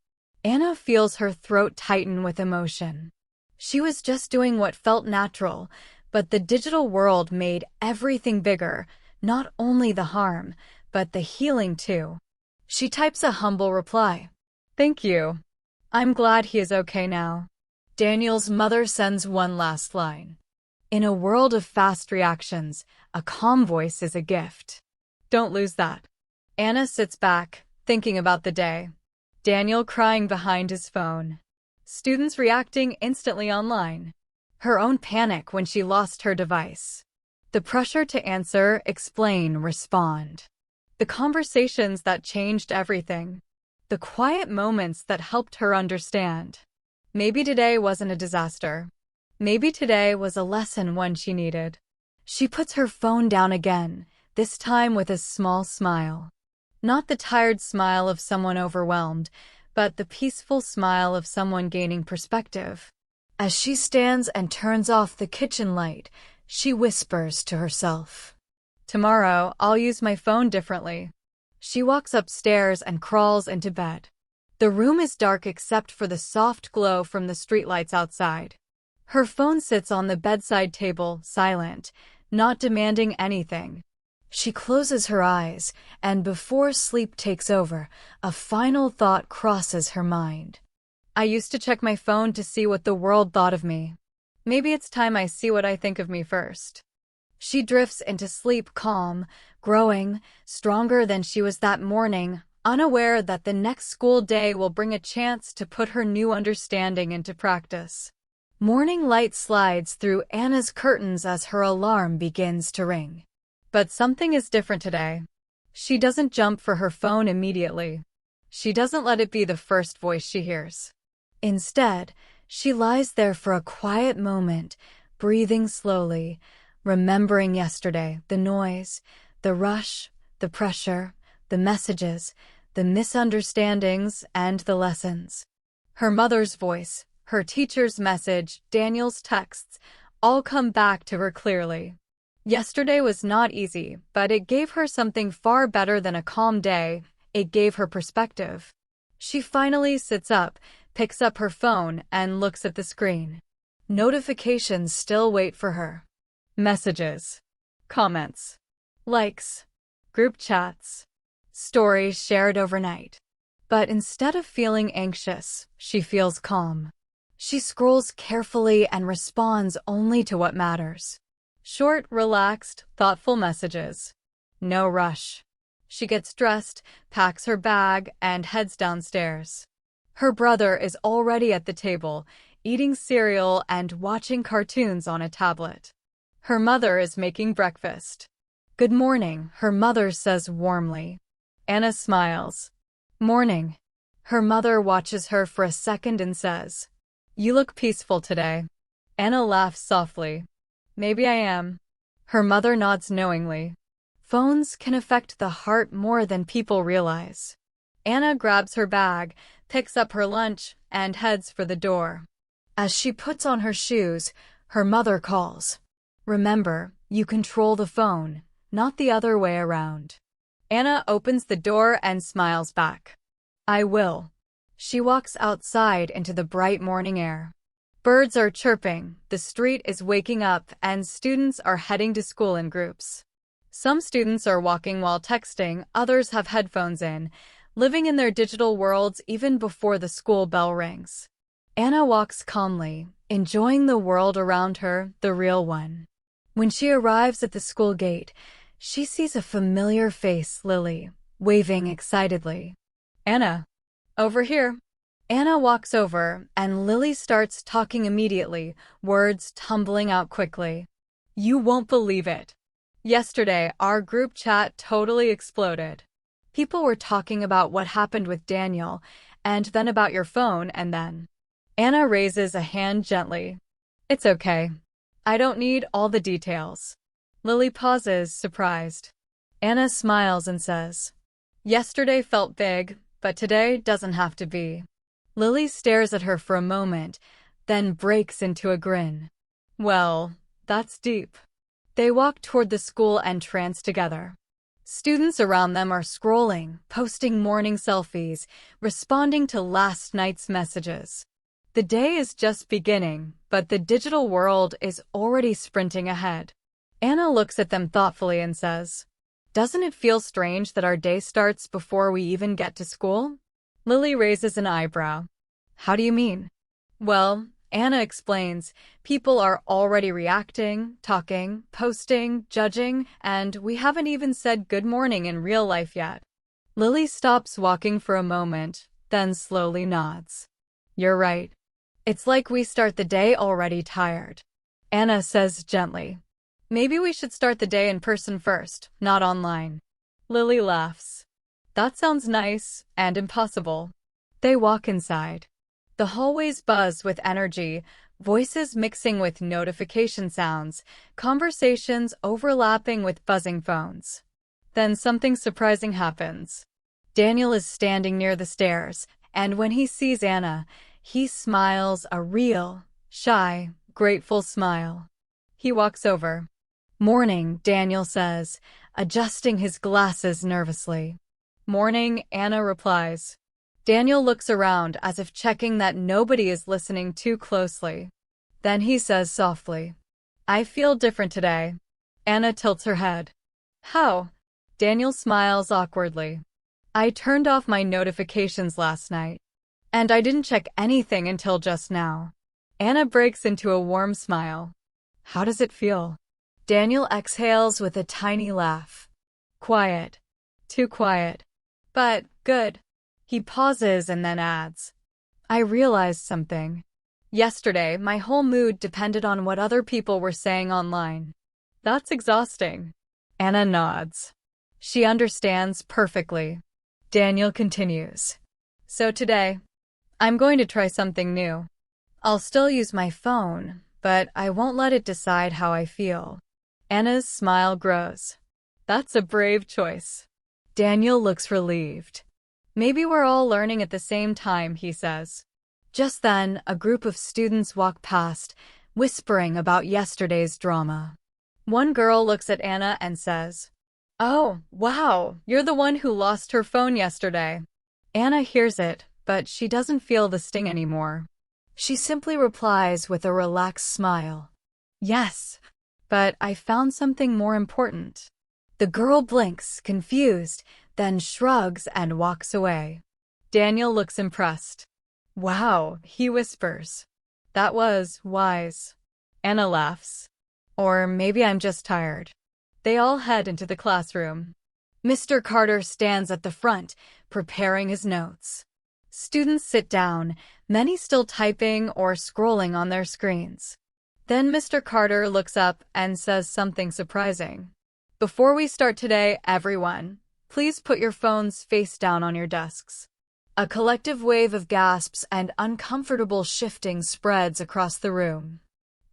Anna feels her throat tighten with emotion. She was just doing what felt natural, but the digital world made everything bigger, not only the harm, but the healing too. She types a humble reply. Thank you. I'm glad he is okay now. Daniel's mother sends one last line. In a world of fast reactions, a calm voice is a gift. Don't lose that. Anna sits back, thinking about the day. Daniel crying behind his phone. Students reacting instantly online. Her own panic when she lost her device. The pressure to answer, explain, respond. The conversations that changed everything. The quiet moments that helped her understand. Maybe today wasn't a disaster. Maybe today was a lesson one she needed. She puts her phone down again, this time with a small smile. Not the tired smile of someone overwhelmed, but the peaceful smile of someone gaining perspective. As she stands and turns off the kitchen light, she whispers to herself. Tomorrow, I'll use my phone differently. She walks upstairs and crawls into bed. The room is dark except for the soft glow from the streetlights outside. Her phone sits on the bedside table, silent, not demanding anything. She closes her eyes, and before sleep takes over, a final thought crosses her mind. I used to check my phone to see what the world thought of me. Maybe it's time I see what I think of me first. She drifts into sleep calm, growing, stronger than she was that morning, unaware that the next school day will bring a chance to put her new understanding into practice. Morning light slides through Anna's curtains as her alarm begins to ring. But something is different today. She doesn't jump for her phone immediately. She doesn't let it be the first voice she hears. Instead, she lies there for a quiet moment, breathing slowly, remembering yesterday, the noise, the rush, the pressure, the messages, the misunderstandings, and the lessons. Her mother's voice, her teacher's message, Daniel's texts, all come back to her clearly. Yesterday was not easy, but it gave her something far better than a calm day. It gave her perspective. She finally sits up, picks up her phone, and looks at the screen. Notifications still wait for her. Messages, comments, likes, group chats, stories shared overnight. But instead of feeling anxious, she feels calm. She scrolls carefully and responds only to what matters. Short, relaxed, thoughtful messages. No rush. She gets dressed, packs her bag, and heads downstairs. Her brother is already at the table, eating cereal and watching cartoons on a tablet. Her mother is making breakfast. "Good morning," her mother says warmly. Anna smiles. "Morning." Her mother watches her for a second and says, "You look peaceful today." Anna laughs softly. "Maybe I am." Her mother nods knowingly. Phones can affect the heart more than people realize. Anna grabs her bag, picks up her lunch, and heads for the door. As she puts on her shoes, her mother calls. "Remember, you control the phone, not the other way around." Anna opens the door and smiles back. "I will." She walks outside into the bright morning air. Birds are chirping, the street is waking up, and students are heading to school in groups. Some students are walking while texting, others have headphones in, living in their digital worlds even before the school bell rings. Anna walks calmly, enjoying the world around her, the real one. When she arrives at the school gate, she sees a familiar face, Lily, waving excitedly. "Anna, over here." Anna walks over, and Lily starts talking immediately, words tumbling out quickly. "You won't believe it. Yesterday, our group chat totally exploded. People were talking about what happened with Daniel, and then about your phone, and then..." Anna raises a hand gently. "It's okay. I don't need all the details." Lily pauses, surprised. Anna smiles and says, "Yesterday felt big, but today doesn't have to be." Lily stares at her for a moment, then breaks into a grin. "Well, that's deep." They walk toward the school entrance together. Students around them are scrolling, posting morning selfies, responding to last night's messages. The day is just beginning, but the digital world is already sprinting ahead. Anna looks at them thoughtfully and says, "Doesn't it feel strange that our day starts before we even get to school?" Lily raises an eyebrow. "How do you mean?" "Well," Anna explains, "people are already reacting, talking, posting, judging, and we haven't even said good morning in real life yet." Lily stops walking for a moment, then slowly nods. "You're right. It's like we start the day already tired." Anna says gently, "Maybe we should start the day in person first, not online." Lily laughs. "That sounds nice and impossible." They walk inside. The hallways buzz with energy, voices mixing with notification sounds, conversations overlapping with buzzing phones. Then something surprising happens. Daniel is standing near the stairs, and when he sees Anna, he smiles a real, shy, grateful smile. He walks over. "Morning," Daniel says, adjusting his glasses nervously. "Morning," Anna replies. Daniel looks around as if checking that nobody is listening too closely. Then he says softly, "I feel different today." Anna tilts her head. "How?" Daniel smiles awkwardly. "I turned off my notifications last night. And I didn't check anything until just now." Anna breaks into a warm smile. "How does it feel?" Daniel exhales with a tiny laugh. "Quiet. Too quiet. But good." He pauses and then adds, "I realized something. Yesterday, my whole mood depended on what other people were saying online. That's exhausting. Anna nods. She understands perfectly. Daniel continues. So today, I'm going to try something new. I'll still use my phone, but I won't let it decide how I feel. Anna's smile grows. That's a brave choice. Daniel looks relieved. Maybe we're all learning at the same time, he says. Just then, a group of students walk past, whispering about yesterday's drama. One girl looks at Anna and says, "Oh, wow, you're the one who lost her phone yesterday." Anna hears it, but she doesn't feel the sting anymore. She simply replies with a relaxed smile. "Yes, but I found something more important." The girl blinks, confused, then shrugs and walks away. Daniel looks impressed. "Wow," he whispers. "That was wise." Anna laughs. Or maybe I'm just tired. They all head into the classroom. Mr. Carter stands at the front, preparing his notes. Students sit down, many still typing or scrolling on their screens. Then Mr. Carter looks up and says something surprising. "Before we start today, everyone, please put your phones face down on your desks." A collective wave of gasps and uncomfortable shifting spreads across the room.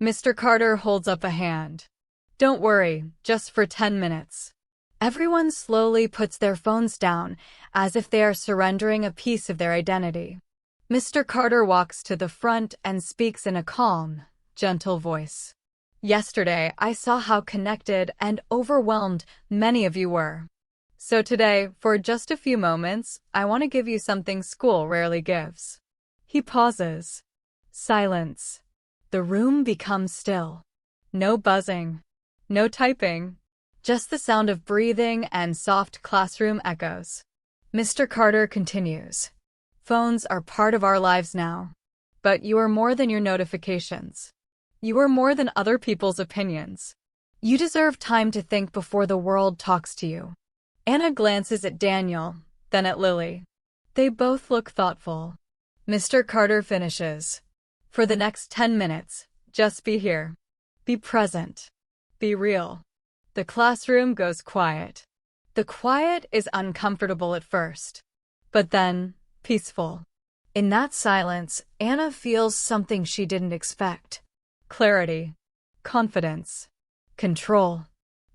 Mr. Carter holds up a hand. "Don't worry, just for 10 minutes. Everyone slowly puts their phones down, as if they are surrendering a piece of their identity. Mr. Carter walks to the front and speaks in a calm, gentle voice. "Yesterday, I saw how connected and overwhelmed many of you were. So today, for just a few moments, I want to give you something school rarely gives." He pauses. Silence. The room becomes still. No buzzing. No typing. Just the sound of breathing and soft classroom echoes. Mr. Carter continues. "Phones are part of our lives now. But you are more than your notifications. You are more than other people's opinions. You deserve time to think before the world talks to you." Anna glances at Daniel, then at Lily. They both look thoughtful. Mr. Carter finishes. "For the next 10 minutes, just be here. Be present. Be real." The classroom goes quiet. The quiet is uncomfortable at first, but then peaceful. In that silence, Anna feels something she didn't expect. Clarity, confidence, control,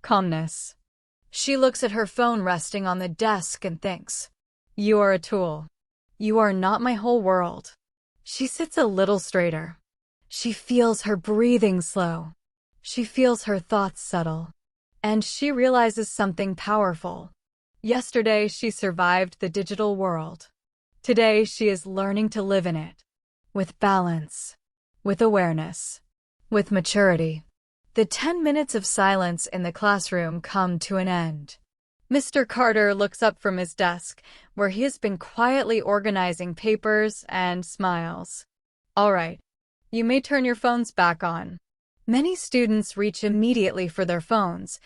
calmness. She looks at her phone resting on the desk and thinks, "You are a tool. You are not my whole world." She sits a little straighter. She feels her breathing slow. She feels her thoughts settle. And she realizes something powerful. Yesterday, she survived the digital world. Today, she is learning to live in it. With balance. With awareness. With maturity. The 10 minutes of silence in the classroom come to an end. Mr. Carter looks up from his desk, where he has been quietly organizing papers, and smiles. "All right. You may turn your phones back on." Many students reach immediately for their phones,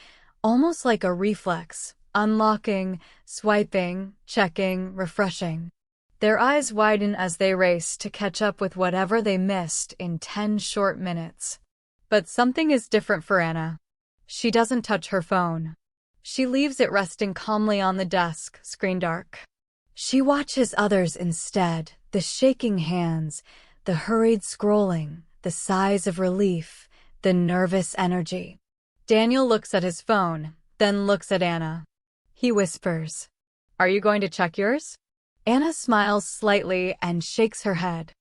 almost like a reflex, unlocking, swiping, checking, refreshing. Their eyes widen as they race to catch up with whatever they missed in 10 short minutes. But something is different for Anna. She doesn't touch her phone. She leaves it resting calmly on the desk, screen dark. She watches others instead, the shaking hands, the hurried scrolling, the sighs of relief, the nervous energy. Daniel looks at his phone, then looks at Anna. He whispers, "Are you going to check yours?" Anna smiles slightly and shakes her head.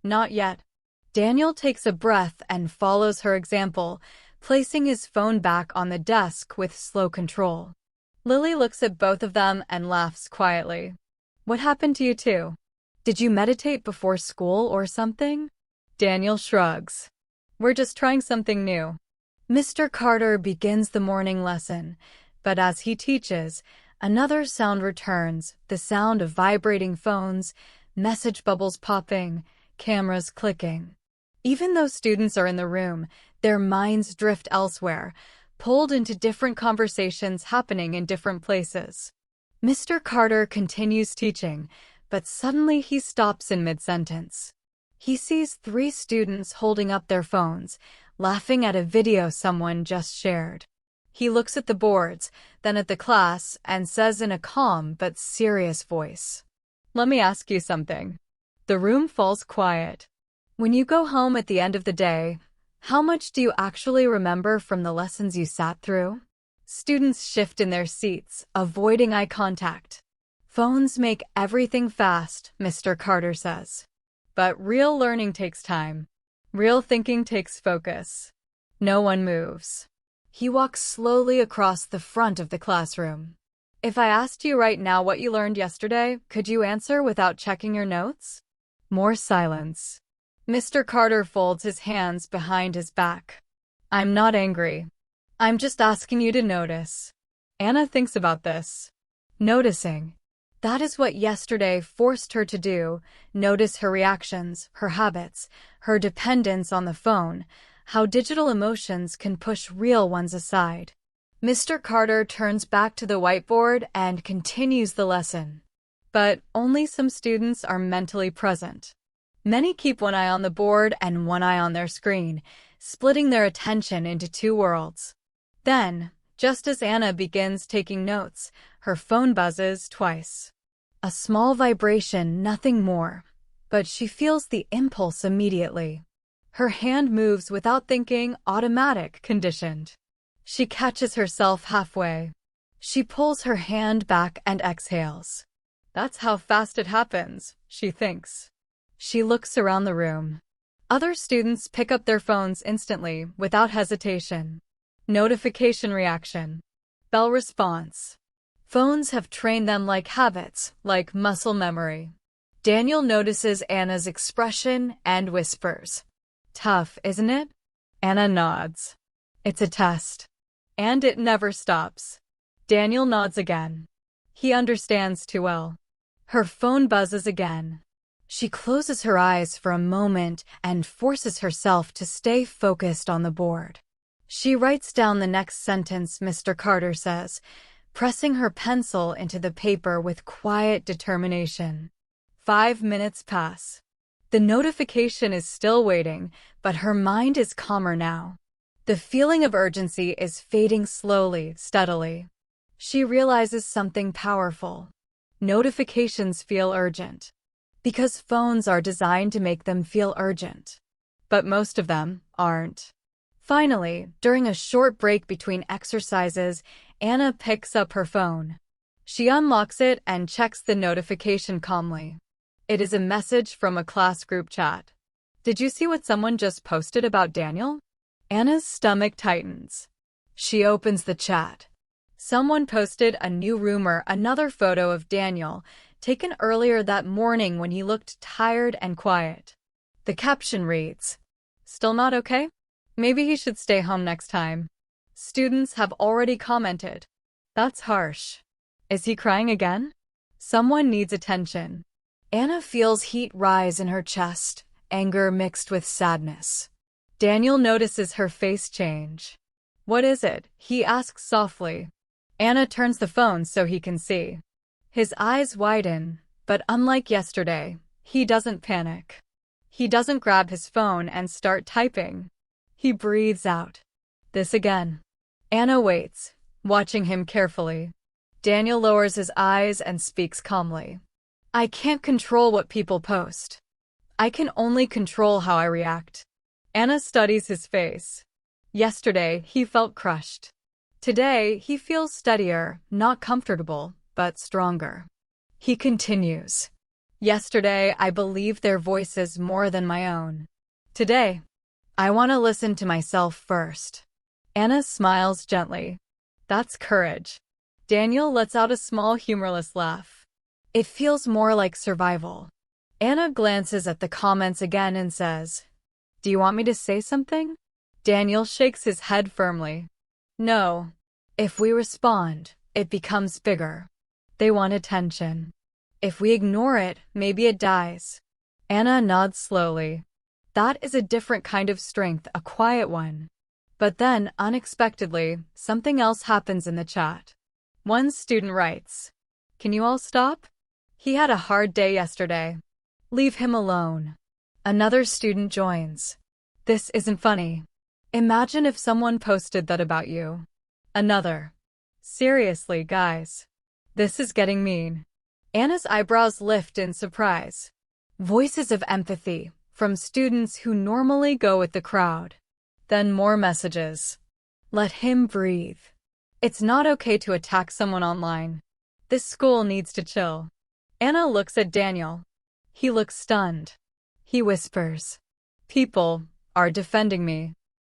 "Not yet." Daniel takes a breath and follows her example, placing his phone back on the desk with slow control. Lily looks at both of them and laughs quietly. "What happened to you two? Did you meditate before school or something?" Daniel shrugs. "We're just trying something new." Mr. Carter begins the morning lesson, but as he teaches, another sound returns, the sound of vibrating phones, message bubbles popping, cameras clicking. Even though students are in the room, their minds drift elsewhere, pulled into different conversations happening in different places. Mr. Carter continues teaching, but suddenly he stops in mid-sentence. He sees 3 students holding up their phones, laughing at a video someone just shared. He looks at the boards, then at the class, and says in a calm but serious voice, "Let me ask you something." The room falls quiet. When you go home at the end of the day, how much do you actually remember from the lessons you sat through? Students shift in their seats, avoiding eye contact. Phones make everything fast, Mr. Carter says. But real learning takes time. Real thinking takes focus. No one moves. He walks slowly across the front of the classroom. If I asked you right now what you learned yesterday, could you answer without checking your notes? More silence. Mr. Carter folds his hands behind his back. I'm not angry. I'm just asking you to notice. Anna thinks about this. Noticing. That is what yesterday forced her to do. Notice her reactions, her habits, her dependence on the phone, how digital emotions can push real ones aside. Mr. Carter turns back to the whiteboard and continues the lesson. But only some students are mentally present. Many keep one eye on the board and one eye on their screen, splitting their attention into 2 worlds. Then, just as Anna begins taking notes, her phone buzzes twice. A small vibration, nothing more, but she feels the impulse immediately. Her hand moves without thinking, automatic, conditioned. She catches herself halfway. She pulls her hand back and exhales. That's how fast it happens, she thinks. She looks around the room. Other students pick up their phones instantly, without hesitation. Notification reaction. Bell response. Phones have trained them like habits, like muscle memory. Daniel notices Anna's expression and whispers. Tough, isn't it? Anna nods. It's a test. And it never stops. Daniel nods again. He understands too well. Her phone buzzes again. She closes her eyes for a moment and forces herself to stay focused on the board. She writes down the next sentence Mr. Carter says, pressing her pencil into the paper with quiet determination. 5 minutes pass. The notification is still waiting, but her mind is calmer now. The feeling of urgency is fading slowly, steadily. She realizes something powerful. Notifications feel urgent. Because phones are designed to make them feel urgent. But most of them aren't. Finally, during a short break between exercises, Anna picks up her phone. She unlocks it and checks the notification calmly. It is a message from a class group chat. Did you see what someone just posted about Daniel? Anna's stomach tightens. She opens the chat. Someone posted a new rumor, another photo of Daniel, taken earlier that morning when he looked tired and quiet. The caption reads, "Still not okay? Maybe he should stay home next time." Students have already commented. That's harsh. Is he crying again? Someone needs attention. Anna feels heat rise in her chest, anger mixed with sadness. Daniel notices her face change. What is it? He asks softly. Anna turns the phone so he can see. His eyes widen, but unlike yesterday, he doesn't panic. He doesn't grab his phone and start typing. He breathes out. This again. Anna waits, watching him carefully. Daniel lowers his eyes and speaks calmly. I can't control what people post. I can only control how I react. Anna studies his face. Yesterday, he felt crushed. Today, he feels steadier, not comfortable, but stronger. He continues. Yesterday, I believed their voices more than my own. Today, I want to listen to myself first. Anna smiles gently. That's courage. Daniel lets out a small humorless laugh. It feels more like survival. Anna glances at the comments again and says, Do you want me to say something? Daniel shakes his head firmly. No. If we respond, it becomes bigger. They want attention. If we ignore it, maybe it dies. Anna nods slowly. That is a different kind of strength, a quiet one. But then, unexpectedly, something else happens in the chat. One student writes, Can you all stop? He had a hard day yesterday. Leave him alone. Another student joins. This isn't funny. Imagine if someone posted that about you. Another. Seriously, guys. This is getting mean. Anna's eyebrows lift in surprise. Voices of empathy from students who normally go with the crowd. Then more messages. Let him breathe. It's not okay to attack someone online. This school needs to chill. Anna looks at Daniel. He looks stunned. He whispers, "People are defending me."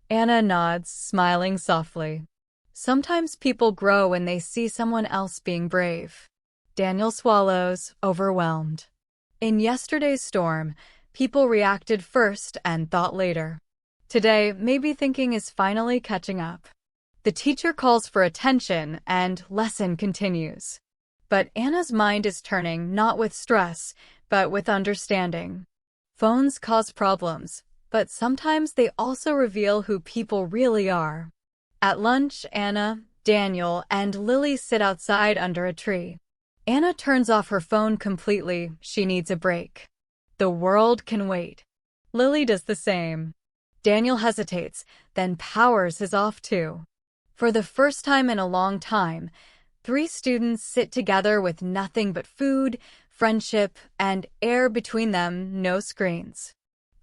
Anna nods, smiling softly. Sometimes people grow when they see someone else being brave. Daniel swallows, overwhelmed. In yesterday's storm, people reacted first and thought later. Today, maybe thinking is finally catching up. The teacher calls for attention and lesson continues. But Anna's mind is turning not with stress, but with understanding. Phones cause problems, but sometimes they also reveal who people really are. At lunch, Anna, Daniel, and Lily sit outside under a tree. Anna turns off her phone completely. She needs a break. The world can wait. Lily does the same. Daniel hesitates, then powers his off too. For the first time in a long time, 3 students sit together with nothing but food, friendship, and air between them, no screens.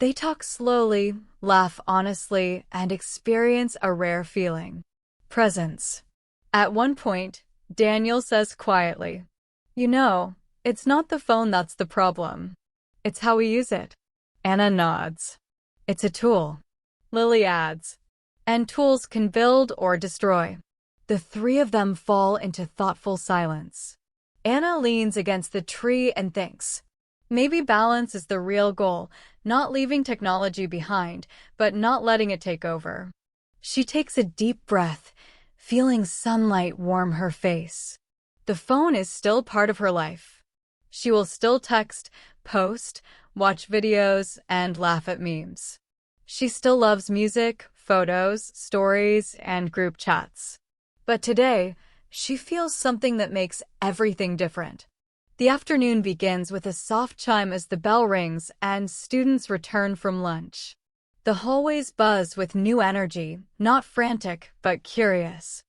They talk slowly, laugh honestly, and experience a rare feeling. Presence. At one point, Daniel says quietly, "You know, it's not the phone that's the problem. It's how we use it." Anna nods. "It's a tool." Lily adds, "And tools can build or destroy." The 3 of them fall into thoughtful silence. Anna leans against the tree and thinks, maybe balance is the real goal, not leaving technology behind, but not letting it take over. She takes a deep breath, feeling sunlight warm her face. The phone is still part of her life. She will still text, post, watch videos, and laugh at memes. She still loves music, photos, stories, and group chats. But today, she feels something that makes everything different. The afternoon begins with a soft chime as the bell rings and students return from lunch. The hallways buzz with new energy, not frantic, but curious.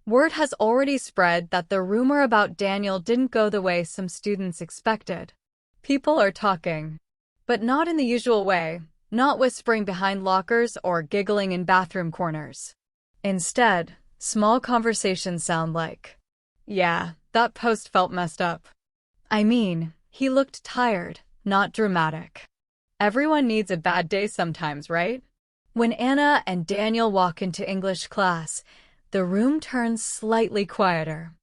Word has already spread that the rumor about Daniel didn't go the way some students expected. People are talking, but not in the usual way, not whispering behind lockers or giggling in bathroom corners. Instead, small conversations sound like, "Yeah, that post felt messed up." I mean, he looked tired, not dramatic. Everyone needs a bad day sometimes, right? When Anna and Daniel walk into English class, the room turns slightly quieter.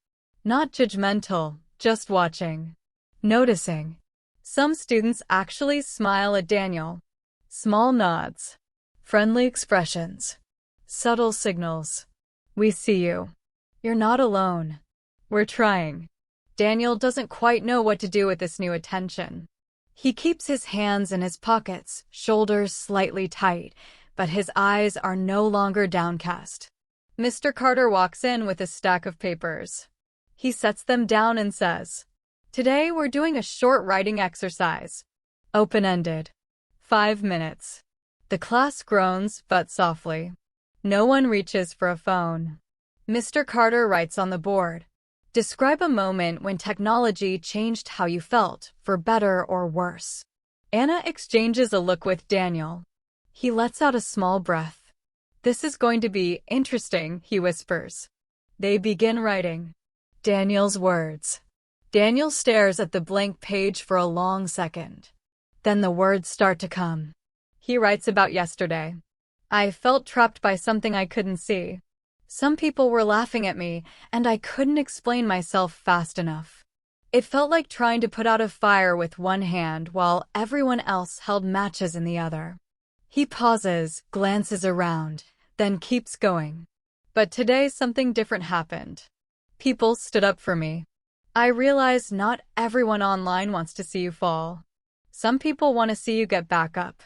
Not judgmental, just watching. Noticing. Some students actually smile at Daniel. Small nods. Friendly expressions. Subtle signals. "We see you. You're not alone. We're trying." Daniel doesn't quite know what to do with this new attention. He keeps his hands in his pockets, shoulders slightly tight, but his eyes are no longer downcast. Mr. Carter walks in with a stack of papers. He sets them down and says, "Today we're doing a short writing exercise. Open-ended. 5 minutes." The class groans, but softly. No one reaches for a phone. Mr. Carter writes on the board, "Describe a moment when technology changed how you felt, for better or worse." Anna exchanges a look with Daniel. He lets out a small breath. "This is going to be interesting," he whispers. They begin writing. Daniel's words. Daniel stares at the blank page for a long second. Then the words start to come. He writes about yesterday. "I felt trapped by something I couldn't see. Some people were laughing at me, and I couldn't explain myself fast enough. It felt like trying to put out a fire with one hand while everyone else held matches in the other." He pauses, glances around, then keeps going. "But today something different happened. People stood up for me. I realized not everyone online wants to see you fall. Some people want to see you get back up."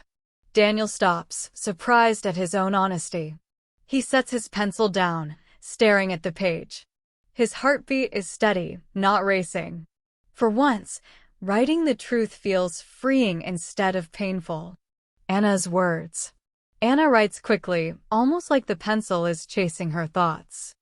Daniel stops, surprised at his own honesty. He sets his pencil down, staring at the page. His heartbeat is steady, not racing. For once, writing the truth feels freeing instead of painful. Anna's words. Anna writes quickly, almost like the pencil is chasing her thoughts.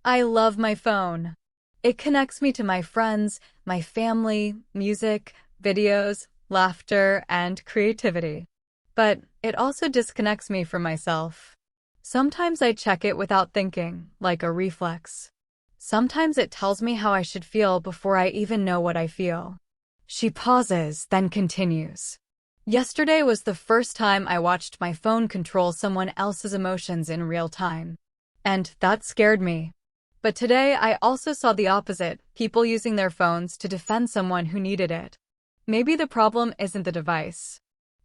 I love my phone. It connects me to my friends, my family, music, videos, laughter, and creativity. But it also disconnects me from myself. Sometimes I check it without thinking, like a reflex. Sometimes it tells me how I should feel before I even know what I feel. She pauses, then continues. Yesterday was the first time I watched my phone control someone else's emotions in real time. And that scared me. But today I also saw the opposite, people using their phones to defend someone who needed it. Maybe the problem isn't the device.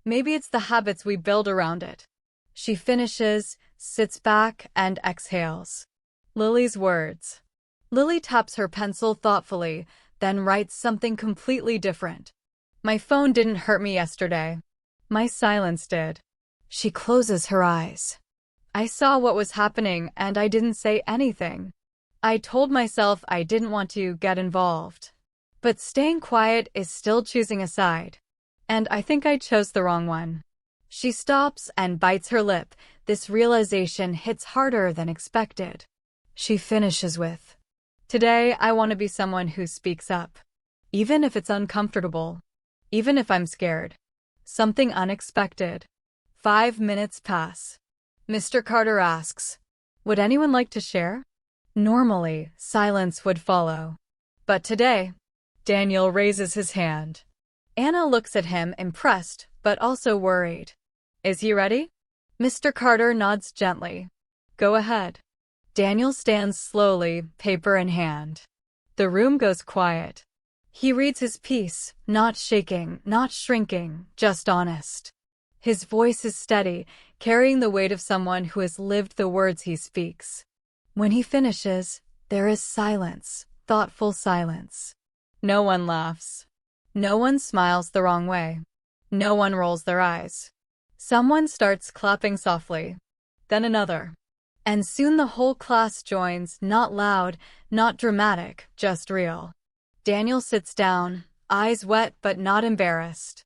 Maybe it's the habits we build around it. She finishes, sits back, and exhales. Lily's words. Lily taps her pencil thoughtfully, then writes something completely different. My phone didn't hurt me yesterday. My silence did. She closes her eyes. I saw what was happening and I didn't say anything. I told myself I didn't want to get involved. But staying quiet is still choosing a side. And I think I chose the wrong one. She stops and bites her lip. This realization hits harder than expected. She finishes with, today I want to be someone who speaks up. Even if it's uncomfortable. Even if I'm scared. Something unexpected. 5 minutes pass. Mr. Carter asks, would anyone like to share? Normally, silence would follow. But today, Daniel raises his hand. Anna looks at him, impressed, but also worried. Is he ready? Mr. Carter nods gently. Go ahead. Daniel stands slowly, paper in hand. The room goes quiet. He reads his piece, not shaking, not shrinking, just honest. His voice is steady, carrying the weight of someone who has lived the words he speaks. When he finishes, there is silence, thoughtful silence. No one laughs. No one smiles the wrong way. No one rolls their eyes. Someone starts clapping softly. Then another. And soon the whole class joins, not loud, not dramatic, just real. Daniel sits down, eyes wet but not embarrassed.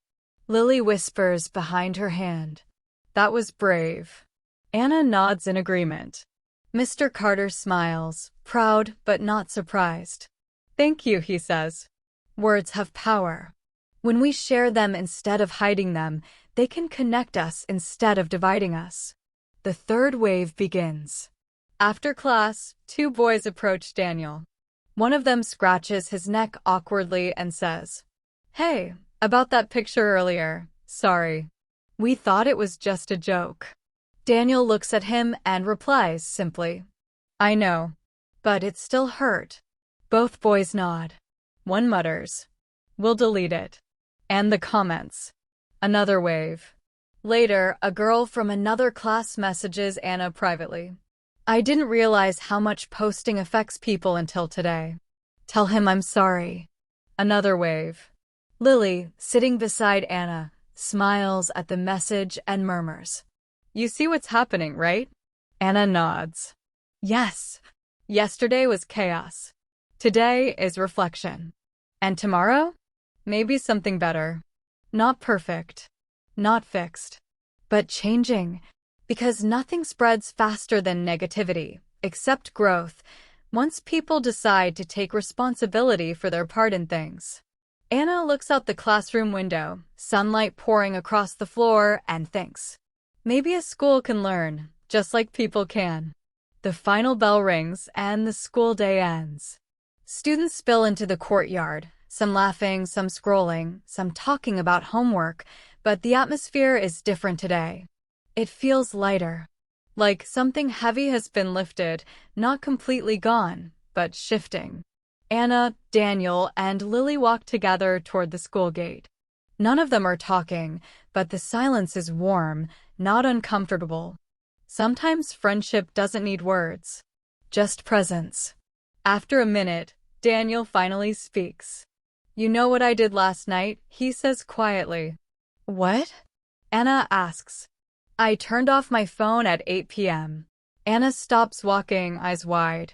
Lily whispers behind her hand. That was brave. Anna nods in agreement. Mr. Carter smiles, proud but not surprised. Thank you, he says. Words have power. When we share them instead of hiding them, they can connect us instead of dividing us. The third wave begins. After class, 2 boys approach Daniel. One of them scratches his neck awkwardly and says, Hey, about that picture earlier, sorry. We thought it was just a joke. Daniel looks at him and replies simply, I know, but it still hurt. Both boys nod. One mutters, we'll delete it. And the comments. Another wave. Later, a girl from another class messages Anna privately. I didn't realize how much posting affects people until today. Tell him I'm sorry. Another wave. Lily, sitting beside Anna, smiles at the message and murmurs. You see what's happening, right? Anna nods. Yes. Yesterday was chaos. Today is reflection. And tomorrow? Maybe something better. Not perfect. Not fixed. But changing. Because nothing spreads faster than negativity, except growth, once people decide to take responsibility for their part in things. Anna looks out the classroom window, sunlight pouring across the floor, and thinks, maybe a school can learn, just like people can. The final bell rings and the school day ends. Students spill into the courtyard, some laughing, some scrolling, some talking about homework, but the atmosphere is different today. It feels lighter. Like something heavy has been lifted, not completely gone, but shifting. Anna, Daniel, and Lily walk together toward the school gate. None of them are talking, but the silence is warm, not uncomfortable. Sometimes friendship doesn't need words, just presence. After a minute, Daniel finally speaks. You know what I did last night? He says quietly. What? Anna asks. I turned off my phone at 8 p.m. Anna stops walking, eyes wide.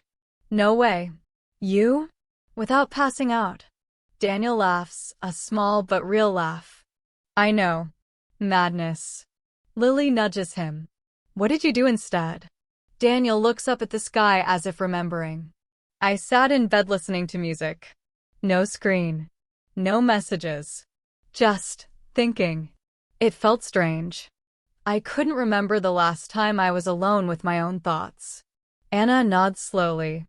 No way. You? Without passing out. Daniel laughs, a small but real laugh. I know. Madness. Lily nudges him. What did you do instead? Daniel looks up at the sky as if remembering. I sat in bed listening to music. No screen. No messages. Just thinking. It felt strange. I couldn't remember the last time I was alone with my own thoughts. Anna nods slowly.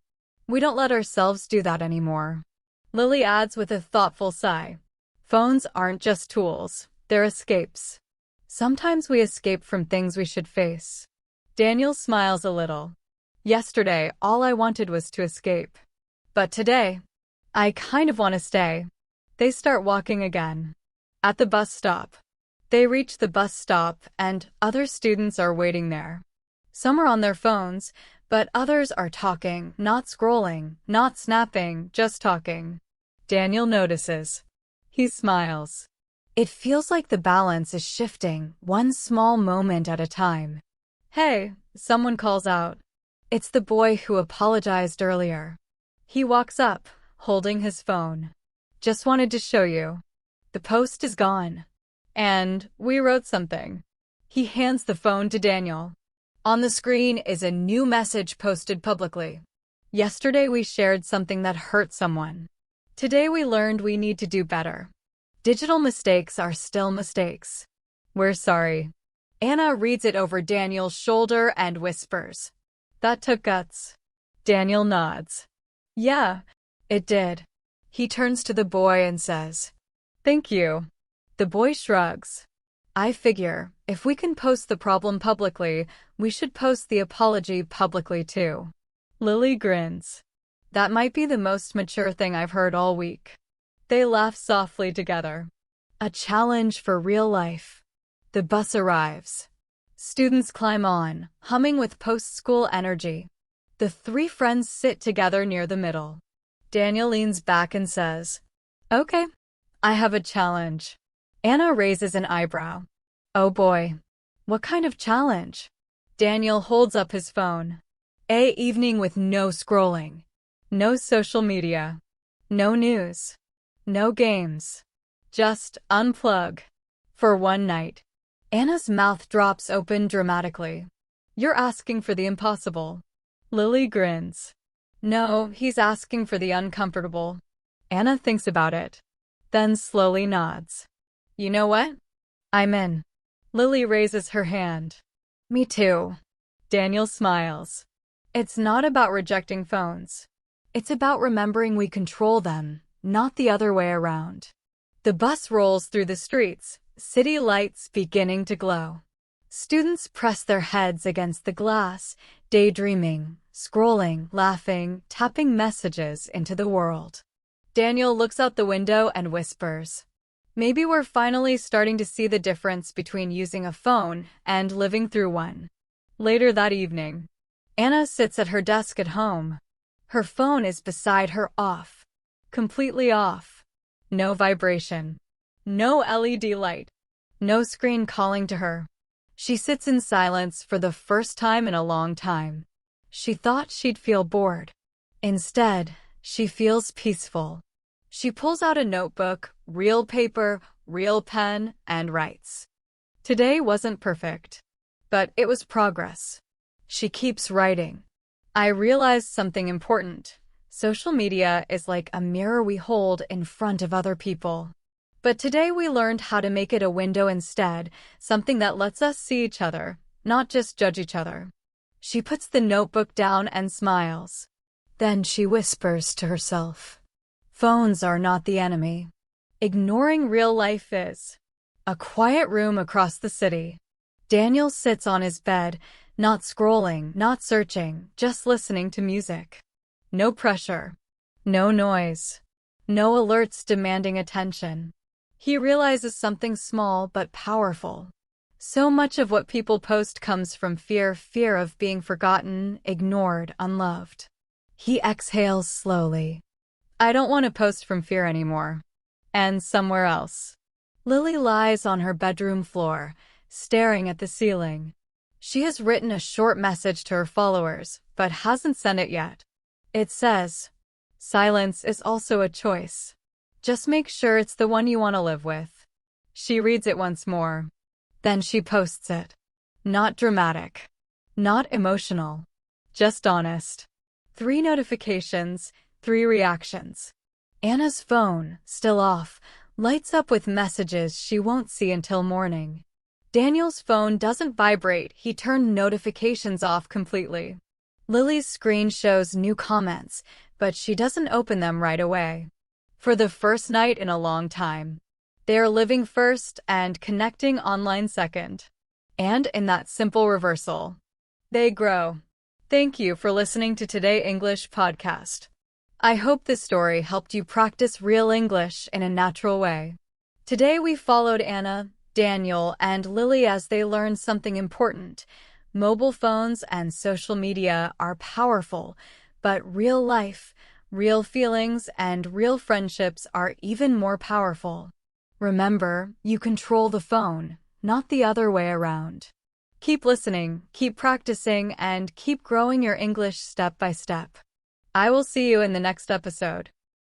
We don't let ourselves do that anymore. Lily adds with a thoughtful sigh. Phones aren't just tools, they're escapes. Sometimes we escape from things we should face. Daniel smiles a little. Yesterday, all I wanted was to escape. But today, I kind of want to stay. They start walking again. At the bus stop. They reach the bus stop, and other students are waiting there. Some are on their phones, but others are talking, not scrolling, not snapping, just talking. Daniel notices. He smiles. It feels like the balance is shifting, one small moment at a time. Hey, someone calls out. It's the boy who apologized earlier. He walks up, holding his phone. Just wanted to show you. The post is gone. And we wrote something. He hands the phone to Daniel. On the screen is a new message posted publicly. Yesterday we shared something that hurt someone. Today we learned we need to do better. Digital mistakes are still mistakes. We're sorry. Anna reads it over Daniel's shoulder and whispers. That took guts. Daniel nods. Yeah, it did. He turns to the boy and says, Thank you. The boy shrugs. I figure, if we can post the problem publicly, we should post the apology publicly too. Lily grins. That might be the most mature thing I've heard all week. They laugh softly together. A challenge for real life. The bus arrives. Students climb on, humming with post-school energy. The three friends sit together near the middle. Daniel leans back and says, Okay, I have a challenge. Anna raises an eyebrow. Oh boy. What kind of challenge? Daniel holds up his phone. A evening with no scrolling. No social media. No news. No games. Just unplug. For one night. Anna's mouth drops open dramatically. You're asking for the impossible. Lily grins. No, he's asking for the uncomfortable. Anna thinks about it. Then slowly nods. You know what? I'm in. Lily raises her hand. Me too. Daniel smiles. It's not about rejecting phones. It's about remembering we control them, not the other way around. The bus rolls through the streets, city lights beginning to glow. Students press their heads against the glass, daydreaming, scrolling, laughing, tapping messages into the world. Daniel looks out the window and whispers. Maybe we're finally starting to see the difference between using a phone and living through one. Later that evening, Anna sits at her desk at home. Her phone is beside her off. Completely off. No vibration. No LED light. No screen calling to her. She sits in silence for the first time in a long time. She thought she'd feel bored. Instead, she feels peaceful. She pulls out a notebook, real paper, real pen, and writes. Today wasn't perfect, but it was progress. She keeps writing. I realized something important. Social media is like a mirror we hold in front of other people. But today we learned how to make it a window instead, something that lets us see each other, not just judge each other. She puts the notebook down and smiles. Then she whispers to herself. Phones are not the enemy. Ignoring real life is. A quiet room across the city. Daniel sits on his bed, not scrolling, not searching, just listening to music. No pressure. No noise. No alerts demanding attention. He realizes something small but powerful. So much of what people post comes from fear of being forgotten, ignored, unloved. He exhales slowly. I don't want to post from fear anymore. And somewhere else. Lily lies on her bedroom floor, staring at the ceiling. She has written a short message to her followers, but hasn't sent it yet. It says, silence is also a choice. Just make sure it's the one you want to live with. She reads it once more. Then she posts it. Not dramatic. Not emotional. Just honest. 3 notifications, 3 reactions. Anna's phone, still off, lights up with messages she won't see until morning. Daniel's phone doesn't vibrate, he turned notifications off completely. Lily's screen shows new comments, but she doesn't open them right away. For the first night in a long time, they are living first and connecting online second. And in that simple reversal, they grow. Thank you for listening to Today English podcast. I hope this story helped you practice real English in a natural way. Today we followed Anna, Daniel, and Lily as they learned something important. Mobile phones and social media are powerful, but real life, real feelings, and real friendships are even more powerful. Remember, you control the phone, not the other way around. Keep listening, keep practicing, and keep growing your English step by step. I will see you in the next episode.